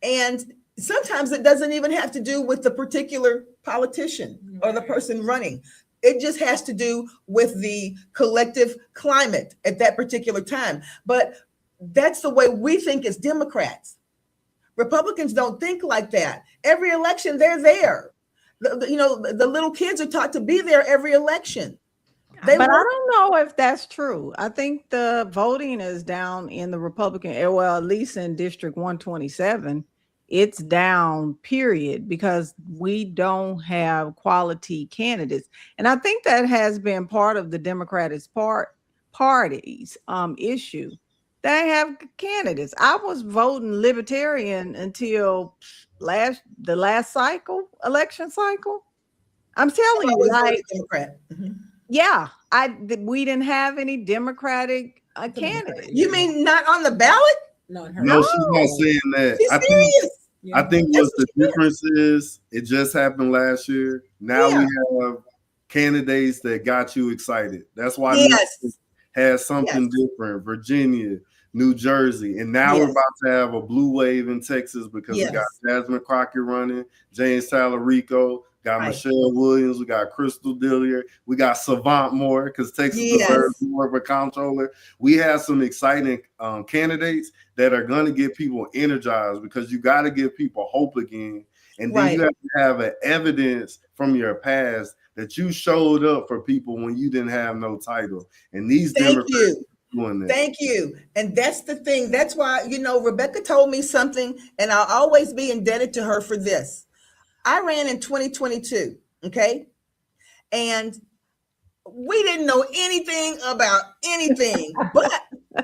And sometimes it doesn't even have to do with the particular politician or the person running. It just has to do with the collective climate at that particular time. But that's the way we think as Democrats. Republicans don't think like that. Every election, they're there. The little kids are taught to be there every election.
But I don't know if that's true. I think the voting is down in the Republican, well, at least in District 127, it's down, period, because we don't have quality candidates. And I think that has been part of the Democratic Party's issue. They have candidates. I was voting Libertarian until the last election cycle. I'm telling you, like,
Democrat. Mm-hmm.
Yeah, we didn't have any Democratic candidates.
You mean not on the ballot?
No,
she's not saying that. I think what the difference is, it just happened last year. Now we have candidates that got you excited. That's why has something different. Virginia, New Jersey, and now we're about to have a blue wave in Texas because we got Jasmine Crockett running, James Talarico, got Michelle Williams, we got Crystal Dillier, we got Savant Moore because Texas deserves more of a comptroller. We have some exciting candidates that are going to get people energized because you got to give people hope again. And then you have to have an evidence from your past that you showed up for people when you didn't have no title. And these Democrats doing that.
Thank you. And that's the thing. That's why, Rebecca told me something, and I'll always be indebted to her for this. I ran in 2022, okay? And we didn't know anything about anything, but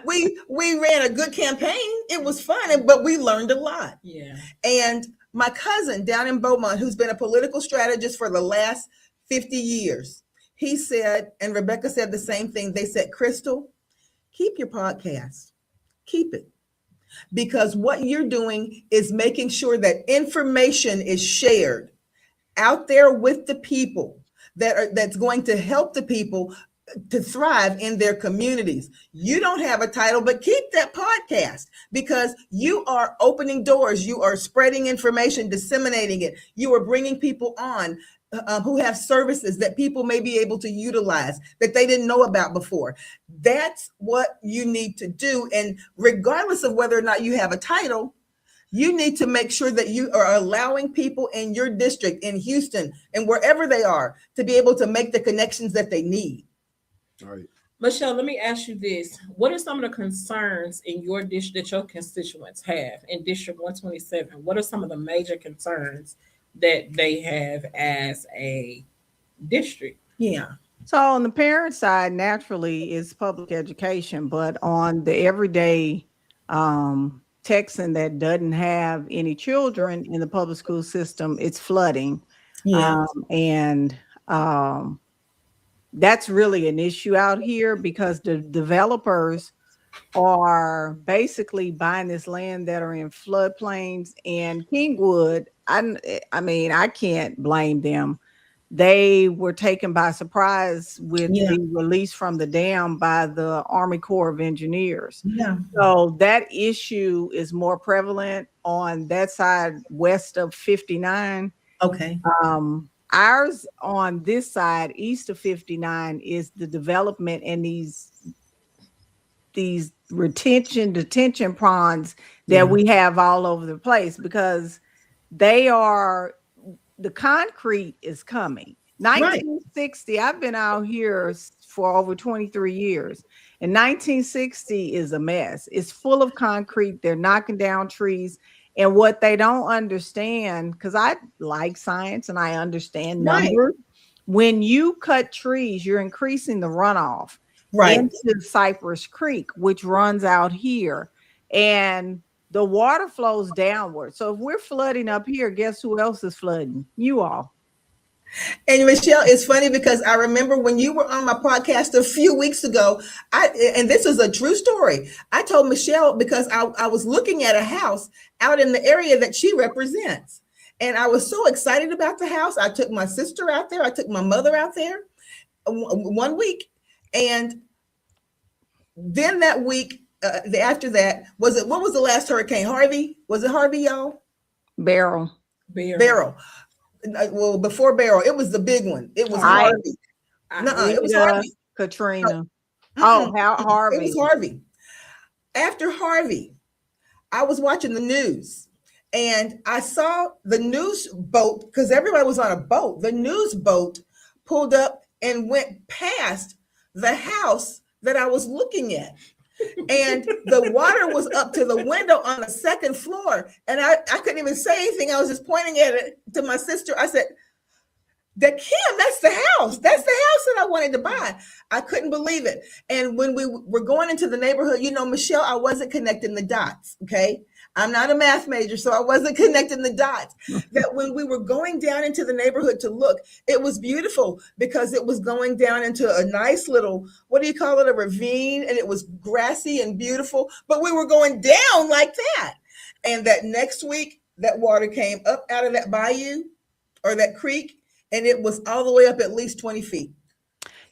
we ran a good campaign. It was fun, but we learned a lot.
Yeah.
And my cousin down in Beaumont, who's been a political strategist for the last 50 years, he said, and Rebecca said the same thing. They said, Crystal, keep your podcast. Keep it. Because what you're doing is making sure that information is shared out there with the people that's going to help the people to thrive in their communities. You don't have a title, but keep that podcast because you are opening doors. You are spreading information, disseminating it. You are bringing people on who have services that people may be able to utilize that they didn't know about before. That's what you need to do. And regardless of whether or not you have a title, you need to make sure that you are allowing people in your district, in Houston, and wherever they are, to be able to make the connections that they need.
All right.
Michelle, let me ask you this. What are some of the concerns in your district that your constituents have in District 127? What are some of the major concerns that they have as a district?
Yeah.
So on the parent side, naturally, is public education, but on the everyday Texan that doesn't have any children in the public school system, it's flooding.
Yeah.
That's really an issue out here because the developers are basically buying this land that are in floodplains, and Kingwood, I mean, I can't blame them. They were taken by surprise with the release from the dam by the Army Corps of Engineers.
Yeah.
So that issue is more prevalent on that side west of 59.
Okay.
Ours on this side, east of 59, is the development and these detention ponds that we have all over the place because the concrete is coming. 1960, I've been out here for over 23 years. And 1960 is a mess. It's full of concrete. They're knocking down trees. And what they don't understand, because I like science and I understand
Right.
numbers, when you cut trees, you're increasing the runoff
Right.
into Cypress Creek, which runs out here. And the water flows downward. So if we're flooding up here, guess who else is flooding? You all.
And Michelle, it's funny because I remember when you were on my podcast a few weeks ago, and this is a true story. I told Michelle because I was looking at a house out in the area that she represents. And I was so excited about the house. I took my sister out there. I took my mother out there 1 week. And then that week, after that, what was the last hurricane? Harvey? Was it Harvey, y'all?
Beryl.
Beryl. Well, before Beryl, it was the big one. It was
I-
Harvey. No, it was Harvey.
Katrina.
Mm-mm.
Harvey.
It was Harvey. After Harvey, I was watching the news and I saw the news boat because everybody was on a boat. The news boat pulled up and went past the house that I was looking at. And the water was up to the window on the second floor. And I couldn't even say anything. I was just pointing at it to my sister. I said, Kim, that's the house. That's the house that I wanted to buy. I couldn't believe it. And when we were going into the neighborhood, Michelle, I wasn't connecting the dots. Okay. I'm not a math major, so I wasn't connecting the dots. That when we were going down into the neighborhood to look, it was beautiful because it was going down into a nice little, what do you call it, a ravine, and it was grassy and beautiful, but we were going down like that. And that next week, that water came up out of that bayou or that creek, and it was all the way up at least 20 feet.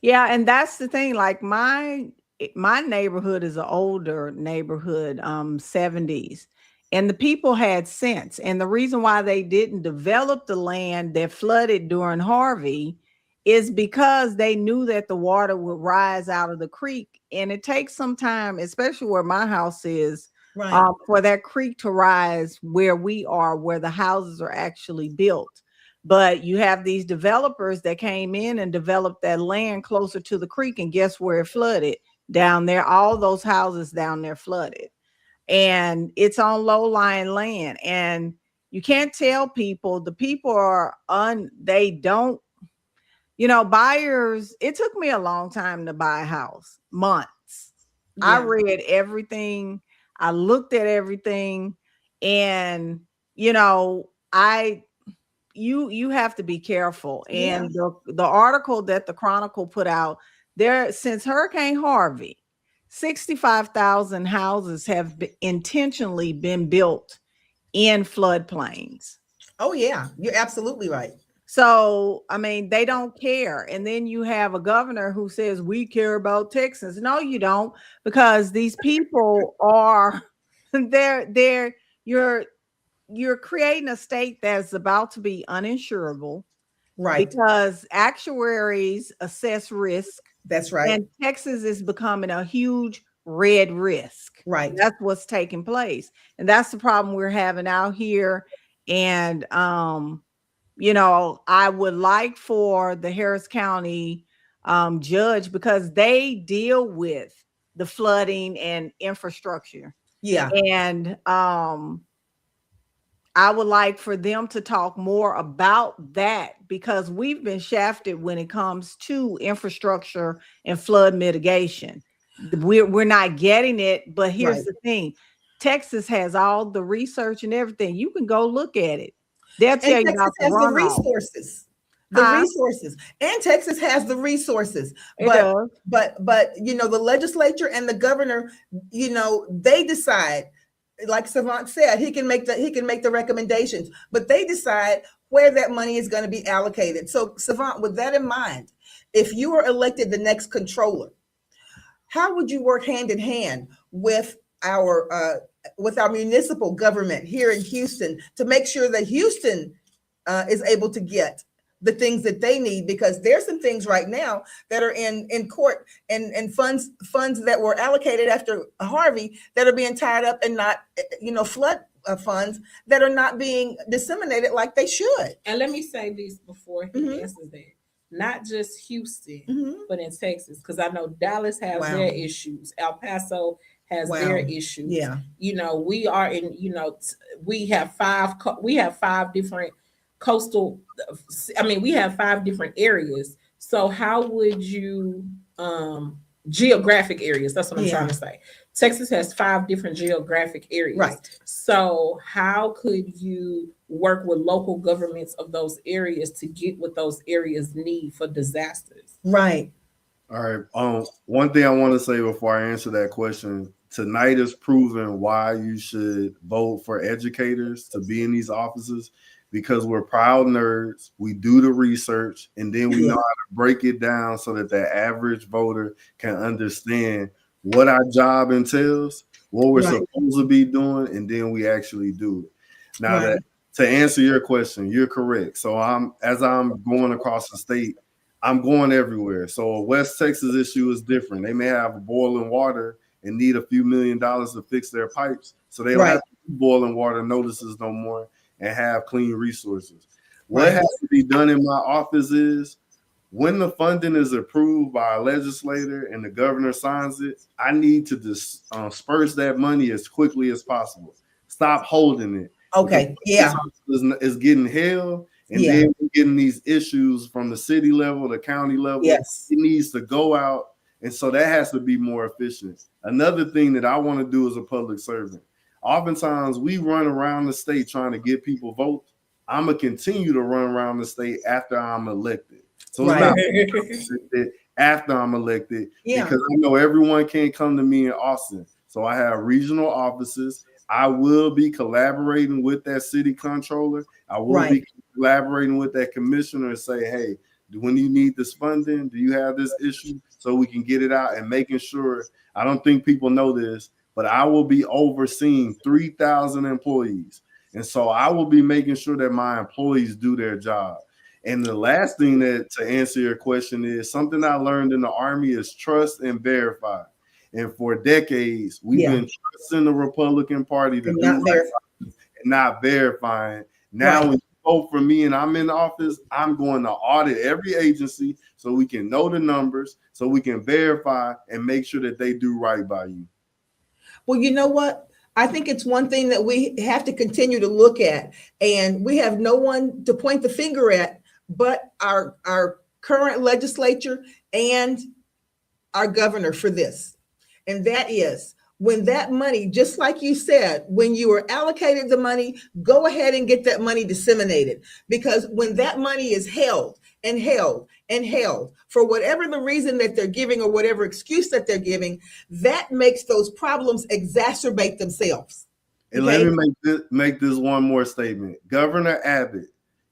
Yeah, and that's the thing. Like my neighborhood is an older neighborhood, 70s. And the people had sense. And the reason why they didn't develop the land that flooded during Harvey is because they knew that the water would rise out of the creek. And it takes some time, especially where my house is,
Right.
for that creek to rise where we are, where the houses are actually built. But you have these developers that came in and developed that land closer to the creek. And guess where it flooded? Down there. All those houses down there flooded. And it's on low-lying land. And you can't tell people, the people are they don't, buyers, it took me a long time to buy a house, months. I read everything. I looked at everything. And, you have to be careful. And the article that the Chronicle put out there, since Hurricane Harvey, 65,000 houses have intentionally been built in floodplains.
Oh, yeah, you're absolutely right.
So, I mean, they don't care. And then you have a governor who says, we care about Texans. No, you don't, because these people are, you're creating a state that's about to be uninsurable.
Right.
Because actuaries assess risk.
That's right.
And Texas is becoming a huge red risk.
Right.
That's what's taking place. And that's the problem we're having out here. And, I would like for the Harris County judge, because they deal with the flooding and infrastructure.
Yeah.
And I would like for them to talk more about that, because we've been shafted when it comes to infrastructure and flood mitigation. We're not getting it, but here's the thing. Texas has all the research and everything. You can go look at it. They'll tell you about the runoff.
Resources. Resources. And Texas has the resources.
But
the legislature and the governor, they decide. Like Savant said, he can make the recommendations, but they decide where that money is going to be allocated. So, Savant, with that in mind, if you were elected the next controller, how would you work hand in hand with our municipal government here in Houston to make sure that Houston is able to get the things that they need? Because there's some things right now that are in court and funds that were allocated after Harvey that are being tied up and not, flood funds that are not being disseminated like they should.
And let me say this before he answers that. Not just Houston, but in Texas, because I know Dallas has their issues. El Paso has
Wow.
their issues.
Yeah.
You know, we are in, you know, we have five different coastal, I mean, we have five different areas. So how would you geographic areas, that's what I'm trying to say. Texas has five different geographic areas.
Right.
So how could you work with local governments of those areas to get what those areas need for disasters?
Right.
All right. One thing I want to say before I answer that question, tonight is proven why you should vote for educators to be in these offices, because we're proud nerds. We do the research, and then we know how to break it down so that the average voter can understand what our job entails, what we're supposed to be doing, and then we actually do it. Now, that to answer your question, you're correct. So as I'm going across the state, I'm going everywhere. So a West Texas issue is different. They may have boiling water and need a few $1 million to fix their pipes, so they don't have to do boiling water notices no more and have clean resources. What has to be done in my office is, when the funding is approved by a legislator and the governor signs it, I need to disperse that money as quickly as possible. Stop holding it.
Okay. Yeah.
It's getting held, and then we're getting these issues from the city level, the county level.
Yes.
It needs to go out. And so that has to be more efficient. Another thing that I want to do as a public servant, oftentimes we run around the state trying to get people votes. I'm going to continue to run around the state after I'm elected. So it's not after I'm elected, because I know everyone can't come to me in Austin. So I have regional offices. I will be collaborating with that city controller. I will be collaborating with that commissioner and say, hey, when you need this funding, do you have this issue, so we can get it out, and making sure, I don't think people know this, but I will be overseeing 3,000 employees. And so I will be making sure that my employees do their job. And the last thing that, to answer your question, is something I learned in the Army is trust and verify. And for decades, we've been trusting the Republican Party to do not verifying. Now, when you vote for me and I'm in office, I'm going to audit every agency so we can know the numbers, so we can verify and make sure that they do right by you.
Well, you know what? I think it's one thing that we have to continue to look at, and we have no one to point the finger at but our current legislature and our governor for this. And that is, when that money, just like you said, when you were allocated the money, go ahead and get that money disseminated. Because when that money is held and held and held for whatever the reason that they're giving or whatever excuse that they're giving, that makes those problems exacerbate themselves.
And let me make this one more statement. Governor Abbott,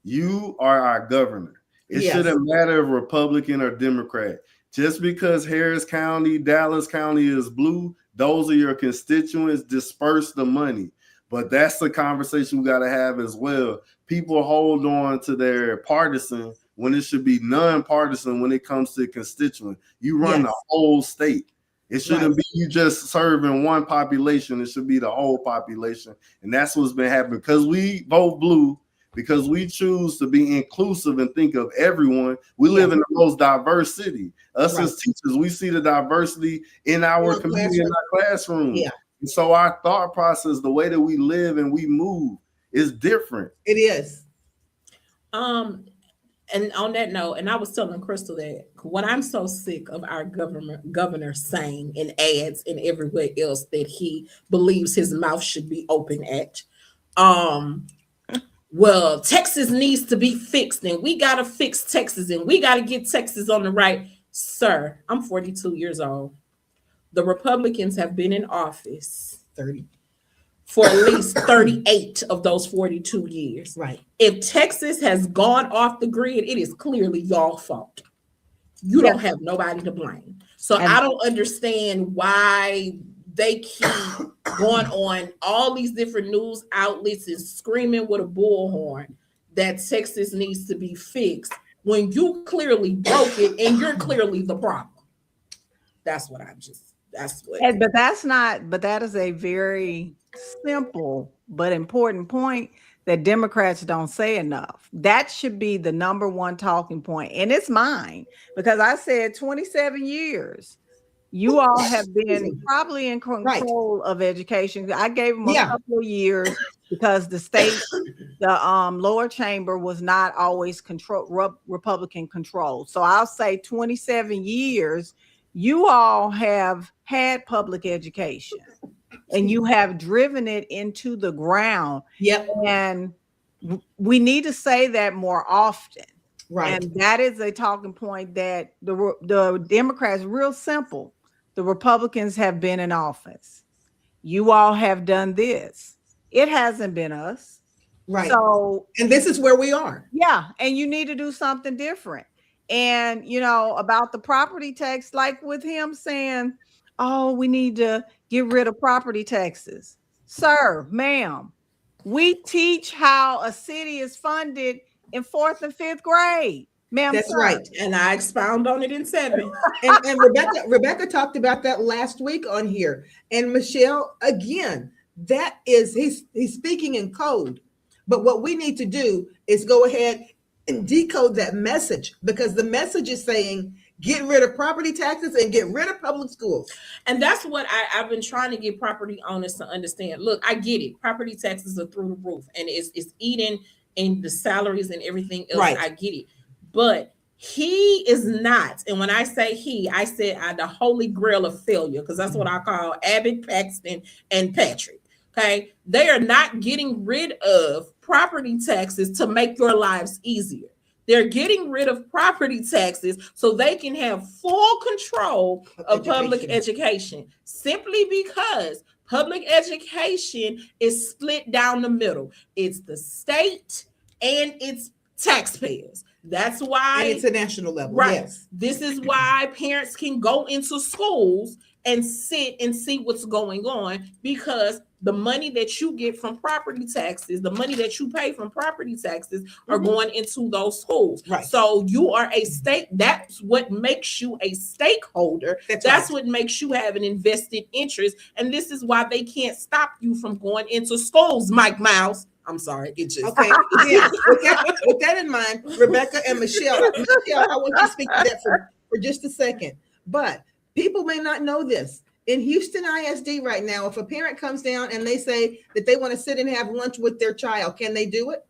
you are our governor. It shouldn't matter if Republican or Democrat. Just because Harris County, Dallas County is blue, those are your constituents. Disperse the money. But that's the conversation we got to have as well. People hold on to their partisan when it should be nonpartisan when it comes to constituent. You run the whole state. It shouldn't be you just serving one population. It should be the whole population. And that's what's been happening. Because we vote blue, because we choose to be inclusive and think of everyone. We live in the most diverse city. Us as teachers, we see the diversity in our community, in our classroom. And so our thought process, the way that we live and we move, is different.
It is.
And on that note, and I was telling Crystal that when I'm so sick of our governor saying in ads and everywhere else that he believes his mouth should be open at, well, Texas needs to be fixed, and we got to fix Texas, and we got to get Texas on the right. Sir, I'm 42 years old. The Republicans have been in office
30
for at least 38 of those 42 years.
Right.
If Texas has gone off the grid, it is clearly y'all fault. You don't have nobody to blame. So I don't understand why they keep going on all these different news outlets and screaming with a bullhorn that Texas needs to be fixed when you clearly broke it and you're clearly the problem. That's what
but that is a very simple but important point that Democrats don't say enough. That should be the number one talking point. And it's mine, because I said 27 years. You all have been probably in control of education. I gave them a
Yeah.
couple of years because the state, the lower chamber was not always Republican controlled. So I'll say 27 years, you all have had public education and you have driven it into the ground.
Yep.
And we need to say that more often.
Right.
And that is a talking point that the Democrats, real simple. The Republicans have been in office. You all have done this. It hasn't been us.
Right.
So,
and this is where we are.
Yeah. And you need to do something different. And, you know, about the property tax, like with him saying, oh, we need to get rid of property taxes. Sir, ma'am, we teach how a city is funded in 4th and 5th grade. Ma'am,
that's
sir.
right.
And I expound on it in 7.
and Rebecca talked about that last week on here. And Michelle, again, that is he's speaking in code. But what we need to do is go ahead and decode that message, because the message is saying get rid of property taxes and get rid of public schools.
And that's what I've been trying to get property owners to understand. Look, I get it. Property taxes are through the roof and it's eating in the salaries and everything else.
Right.
I get it. But he is not. And when I say he, I said the holy grail of failure, because that's what I call Abbott, Paxton, and Patrick. Okay. They are not getting rid of property taxes to make your lives easier. They're getting rid of property taxes so they can have full control of public education, simply because public education is split down the middle. It's the state and it's taxpayers. That's why
and it's a national level.
Right.
Yes.
This is why parents can go into schools and sit and see what's going on, because the money that you get from property taxes, the money that you pay from property taxes are going into those schools.
Right.
So you are a state. That's what makes you a stakeholder. That's
right.
what makes you have an invested interest. And this is why they can't stop you from going into schools, Mike Miles. I'm sorry. It just
okay. Yeah. With that in mind, Rebecca and Michelle, I want you to speak to that for just a second. But people may not know this. In Houston ISD right now, if a parent comes down and they say that they want to sit and have lunch with their child, can they do it?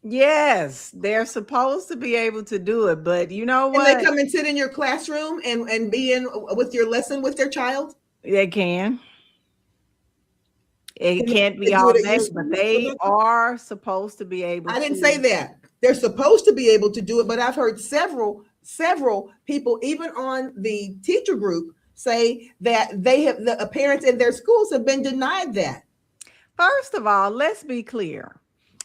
Yes, they're supposed to be able to do it, but you know what?
Can they come and sit in your classroom and be in with your lesson with their child?
They can. It can't be all day, but they are supposed to be able to.
I didn't say that. They're supposed to be able to do it, but I've heard several people, even on the teacher group, say that the parents in their schools have been denied that.
First of all, let's be clear.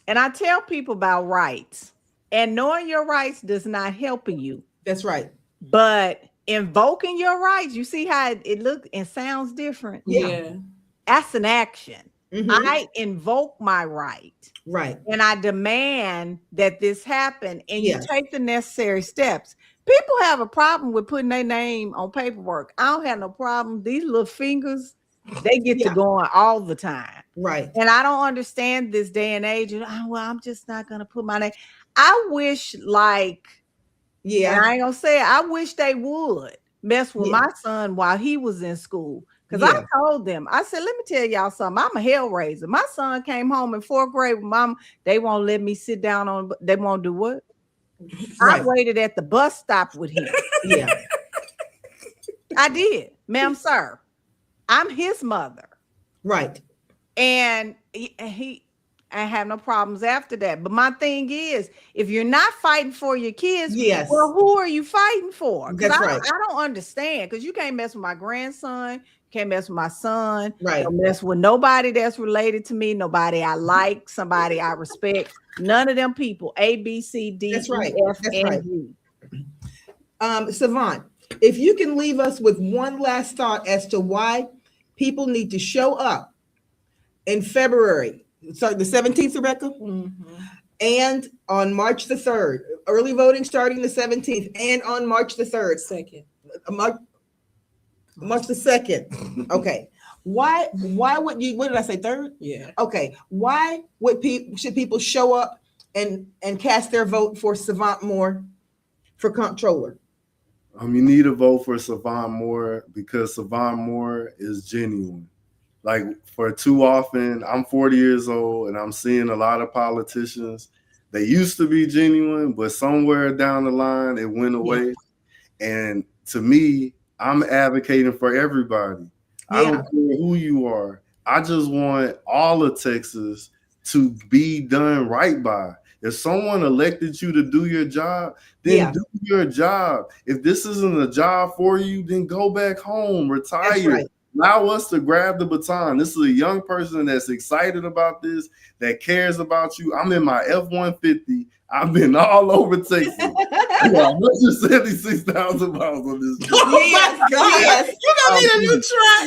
And I tell people about rights, and knowing your rights does not help you.
That's right.
But invoking your rights, you see how it looks and sounds different.
Yeah.
That's an action.
Mm-hmm.
I invoke my right.
Right.
And I demand that this happen, and you take the necessary steps. People have a problem with putting their name on paperwork. I don't have no problem. These little fingers, they get to going all the time.
Right.
And I don't understand this day and age. And I'm just not going to put my name. I wish and I ain't going to say it, I wish they would mess with my son while he was in school. Because I told them, I said, let me tell y'all something. I'm a hell raiser. My son came home in 4th grade with mom. They won't let me sit down they won't do what? Right. I waited at the bus stop with him.
Yeah.
I did, ma'am, sir. I'm his mother.
Right.
And I have no problems after that. But my thing is, if you're not fighting for your kids, well, who are you fighting for?
That's right.
I don't understand, because you can't mess with my grandson. Can't mess with my son.
Right.
Don't mess with nobody that's related to me. Nobody I like. Somebody I respect. None of them people. A, B, C, D,
that's right.
E, F,
that's
and
right.
G.
Savant, if you can leave us with one last thought as to why people need to show up in February. Sorry, the 17th, Rebecca?
Mm-hmm.
And on March the 3rd. Early voting starting the 17th and on March the 3rd. March the 2nd. Okay. Why would you, what did I say, 3rd?
Yeah.
Okay. Why should people show up and cast their vote for Savant Moore for comptroller?
You need to vote for Savon Moore because Savon Moore is genuine. Like, for too often, I'm 40 years old and I'm seeing a lot of politicians. They used to be genuine, but somewhere down the line it went away. And to me, I'm advocating for everybody. I don't care who you are. I just want all of Texas to be done right by. If someone elected you to do your job, then do your job. If this isn't a job for you, then go back home, retire.
That's right.
Allow us to grab the baton. This is a young person that's excited about this, that cares about you. I'm in my F-150. I've been all over Texas. Yeah, 176,000 miles on this.
Yes.
You don't need a new truck.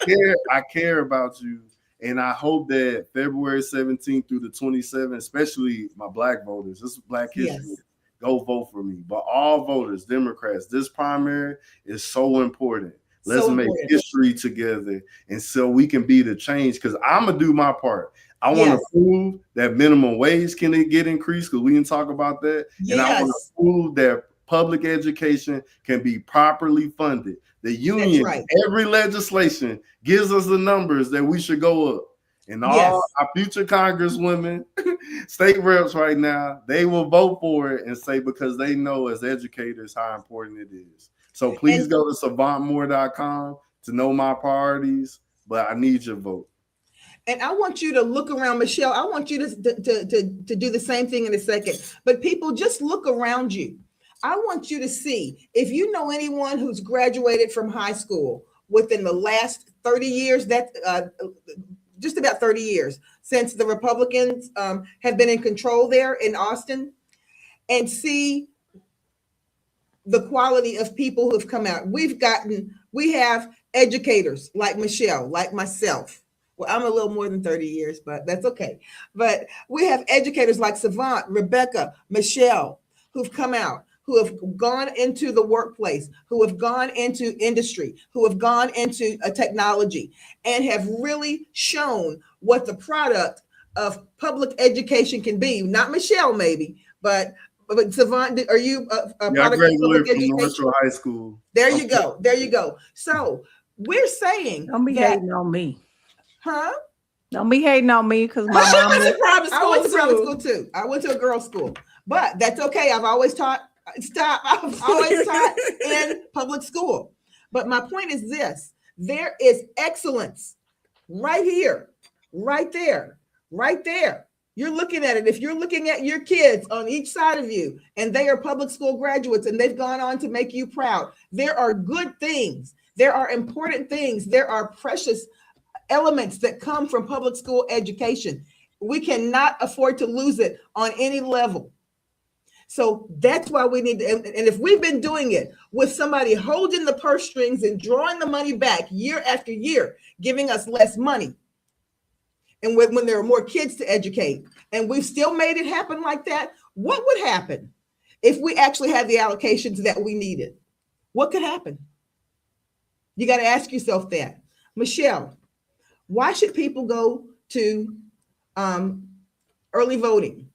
Yes.
I care about you. And I hope that February 17th through the 27th, especially my Black voters, this is Black History, go vote for me. But all voters, Democrats, this primary is so important. Let's make history together, and so we can be the change. Because I'm gonna do my part. I want to prove that minimum wage can get increased, because we can talk about that. And I want to prove that public education can be properly funded. The union, every legislation gives us the numbers that we should go up. And all our future congresswomen, state reps right now, they will vote for it and say, because they know as educators how important it is. So please go to savantmoore.com to know my priorities, but I need your vote.
And I want you to look around, Michelle. I want you to do the same thing in a second. But people, just look around you. I want you to see if you know anyone who's graduated from high school within the last 30 years, just about 30 years since the Republicans have been in control there in Austin, and see the quality of people who have come out. We have educators like Michelle, like myself. Well, I'm a little more than 30 years, but that's okay. But we have educators like Savant, Rebecca, Michelle, who've come out, who have gone into the workplace, who have gone into industry, who have gone into technology, and have really shown what the product of public education can be. Not Michelle, maybe, but Savant, are you a
product of public education? North Shore High School.
There you go. There you go. So we're saying,
don't be hating on me.
Huh?
Don't be hating on me, because my mom
went to private school.
I went to private school too. I went to a girls' school, but that's okay. I've always taught. I've always taught in public school. But my point is this: there is excellence right here, right there, right there. You're looking at it. If you're looking at your kids on each side of you, and they are public school graduates, and they've gone on to make you proud, there are good things. There are important things. There are precious elements that come from public school education. We cannot afford to lose it on any level. So that's why we need to, and if we've been doing it with somebody holding the purse strings and drawing the money back year after year, giving us less money, and when there are more kids to educate, and we've still made it happen like that, what would happen if we actually had the allocations that we needed? What could happen? You got to ask yourself that. Michelle, why should people go to early voting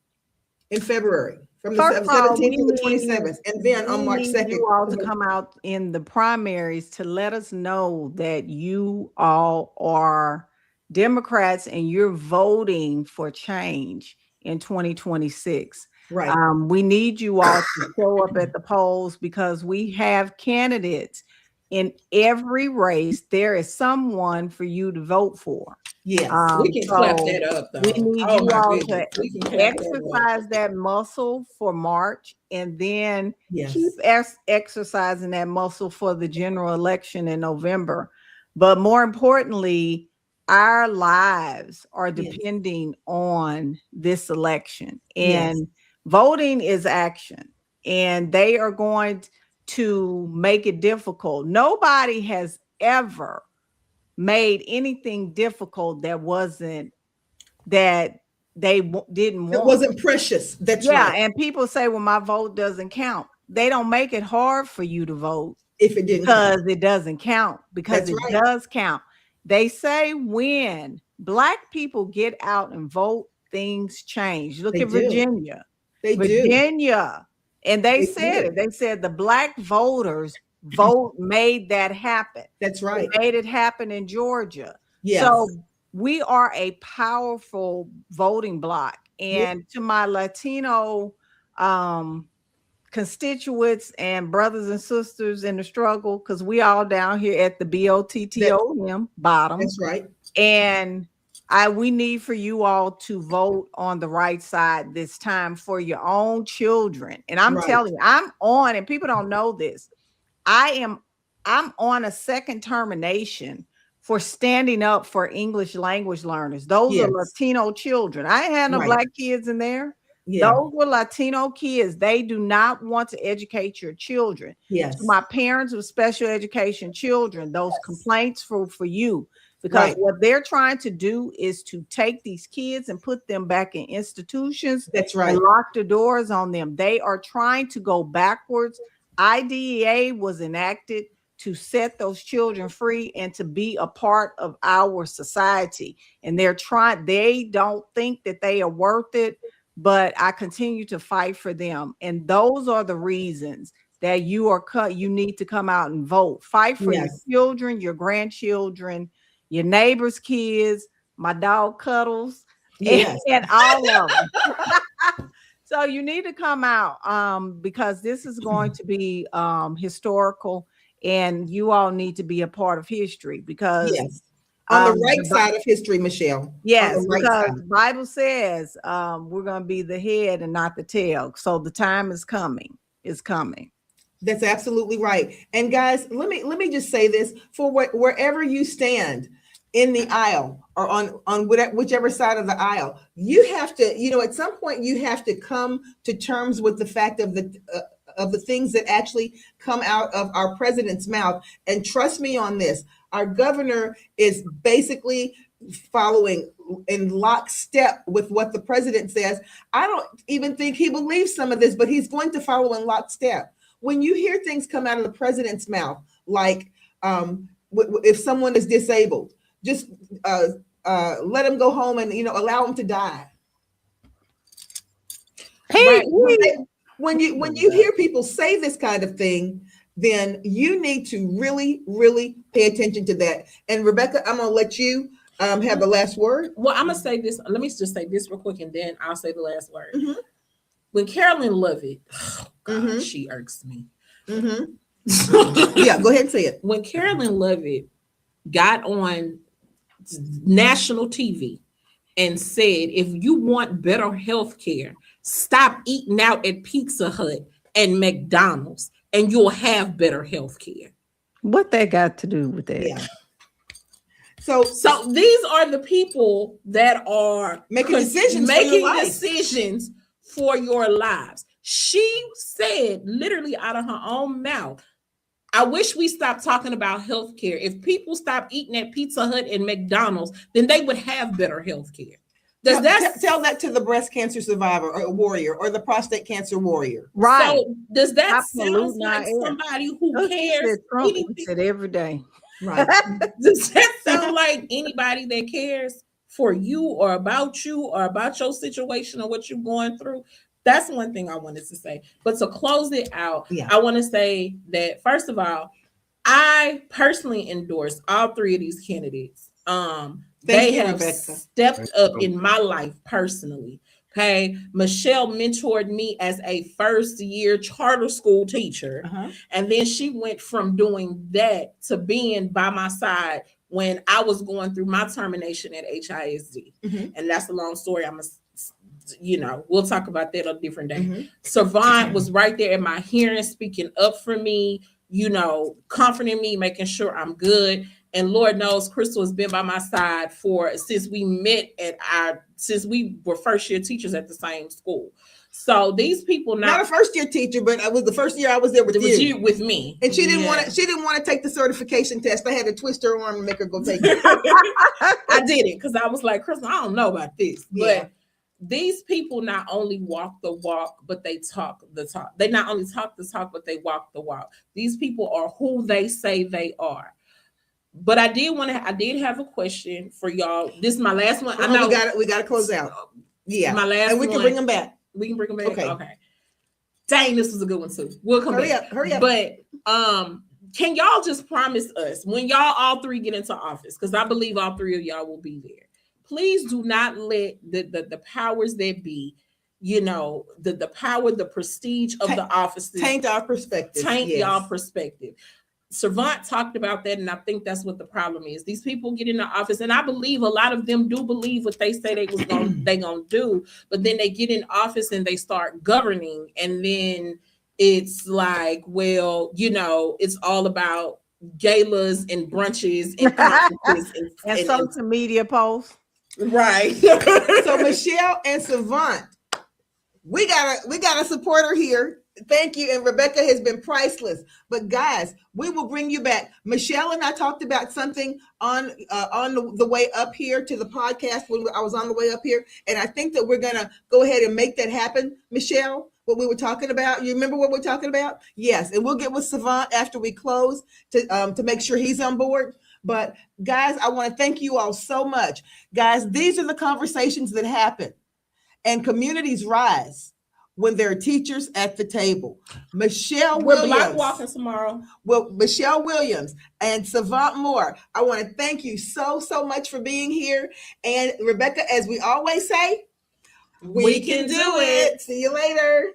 in February from the 17th to the 27th, and then on March 2nd?
You all to come out in the primaries to let us know that you all are Democrats and you're voting for change in 2026.
Right.
We need you all to show up at the polls, because we have candidates in every race. There is someone for you to vote for.
Yes,
we can clap that up, though.
We need you all to exercise that muscle for March, and then keep exercising that muscle for the general election in November. But more importantly, our lives are depending on this election, and voting is action, and they are going to make it difficult. Nobody has ever made anything difficult that they didn't want.
It wasn't precious. That's right.
And people say, well, my vote doesn't count. They don't make it hard for you to vote
if it didn't,
because it doesn't count, because it does count. They say when Black people get out and vote, things change. Look at Virginia.
Virginia
And they
They
said
did.
it. They said the Black voters vote made that happen.
That's right.
Made it happen in Georgia.
Yes.
So we are a powerful voting bloc.
Yeah.
And to my Latino constituents and brothers and sisters in the struggle, because we all down here at the BOTTOM bottom.
That's right.
And we need for you all to vote on the right side this time for your own children. And I'm
Right.
telling you, I'm on, and people don't know this. I'm on a second termination for standing up for English language learners. Those
Yes.
are Latino children. I ain't had no
Right.
Black kids in there.
Yeah.
Those were Latino kids. They do not want to educate your children.
Yes.
To my parents with special education children, those
Yes.
complaints for you. Because
Right.
what they're trying to do is to take these kids and put them back in institutions
That's right.
and lock the doors on them. They are trying to go backwards. IDEA was enacted to set those children free and to be a part of our society. And they don't think that they are worth it, but I continue to fight for them. And those are the reasons that you need to come out and vote. Fight for
Yes.
your children, your grandchildren, your neighbors' kids, my dog Cuddles,
Yes.
and all of them. So you need to come out because this is going to be historical, and you all need to be a part of history because
Yes. On the right
the
side of history, Michelle.
yes,
On the right
because
side.
the Bible says we're going to be the head and not the tail. So the time is coming. It's coming.
That's absolutely right. And guys, let me just say this for wherever you stand in the aisle or on whichever side of the aisle, you have to, at some point you have to come to terms with the fact of the things that actually come out of our president's mouth. And trust me on this, our governor is basically following in lockstep with what the president says. I don't even think he believes some of this, but he's going to follow in lockstep. When you hear things come out of the president's mouth, like if someone is disabled, just let them go home and allow them to die.
Hey,
Right. When you hear people say this kind of thing, then you need to really, really pay attention to that. And Rebecca, I'm gonna let you have the last word.
Well, I'm gonna say this. Let me just say this real quick, and then I'll say the last word.
Mhm.
When Carolyn Lovett, oh God,
Mhm.
she irks me.
Yeah, go ahead and say it.
When Carolyn Lovett got on national TV and said, if you want better health care, stop eating out at Pizza Hut and McDonald's, and you'll have better health care.
what they got to do with that?
Yeah. So
So these are the people that are
Making decisions for your
making
life.
decisions for your lives. She said literally out of her own mouth, I wish we stopped talking about healthcare. If people stop eating at Pizza Hut and McDonald's, then they would have better healthcare. Does that
tell that to the breast cancer survivor or warrior or the prostate cancer warrior?
Right.
So does that
Absolutely
sound like
not.
somebody who
That's what
cares?
said Trump
anything?
said every day.
Right.
Does that sound like anybody that cares for you or about your situation or what you're going through? That's one thing I wanted to say. But to close it out,
Yeah.
I want to say that first of all, I personally endorse all three of these candidates. They
you,
have
Rebecca.
stepped up in my life personally. Okay. Michelle mentored me as a first-year charter school teacher.
Uh-huh.
And then she went from doing that to being by my side when I was going through my termination at HISD.
Mhm.
And that's a long story. We'll talk about that a different day.
Mhm.
Savant was right there in my hearing, speaking up for me, comforting me, making sure I'm good. And Lord knows Crystal has been by my side since we met since we were first year teachers at the same school. So these people
Not
now
a first year teacher, but it was the first year I was there with
it was
you.
you with me.
And she didn't
Yeah.
want to take the certification test. I had to twist her arm and make her go take it.
I did it because I was like, Crystal, I don't know about this.
Yeah.
But these people not only walk the walk, but they talk the talk. They not only talk the talk, but they walk the walk. These people are who they say they are. But I did have a question for y'all. This is my last one. I know
we got to close out. Yeah.
my last
And we can
one.
bring them back.
We can bring them back.
Okay.
Okay. Dang, this was a good one too. We'll come back.
Hurry up.
But can y'all just promise us when y'all all three get into office, because I believe all three of y'all will be there. Please do not let the powers that be, you know, the power, the prestige of the offices
Taint our perspective.
taint
Yes.
y'all perspective. Servant talked about that, and I think that's what the problem is. These people get in the office, and I believe a lot of them do believe what they say they gonna do, but then they get in office and they start governing, and then it's like, well, you know, it's all about galas and brunches and conferences
And social media posts.
right.
So Michelle and Savant, we gotta support her here. Thank you. And Rebecca has been priceless. But guys, we will bring you back. Michelle and I talked about something on the way up here to the podcast when I was on the way up here. And I think that we're gonna go ahead and make that happen. Michelle, what we were talking about. You remember what we're talking about? Yes. And we'll get with Savant after we close to make sure he's on board. But guys, I want to thank you all so much. Guys, these are the conversations that happen. And communities rise when there are teachers at the table. Michelle
We're
Williams.
block walking tomorrow.
Well, Michelle Williams and Savant Moore, I want to thank you so much for being here. And Rebecca, as we always say, we can do it. See you later.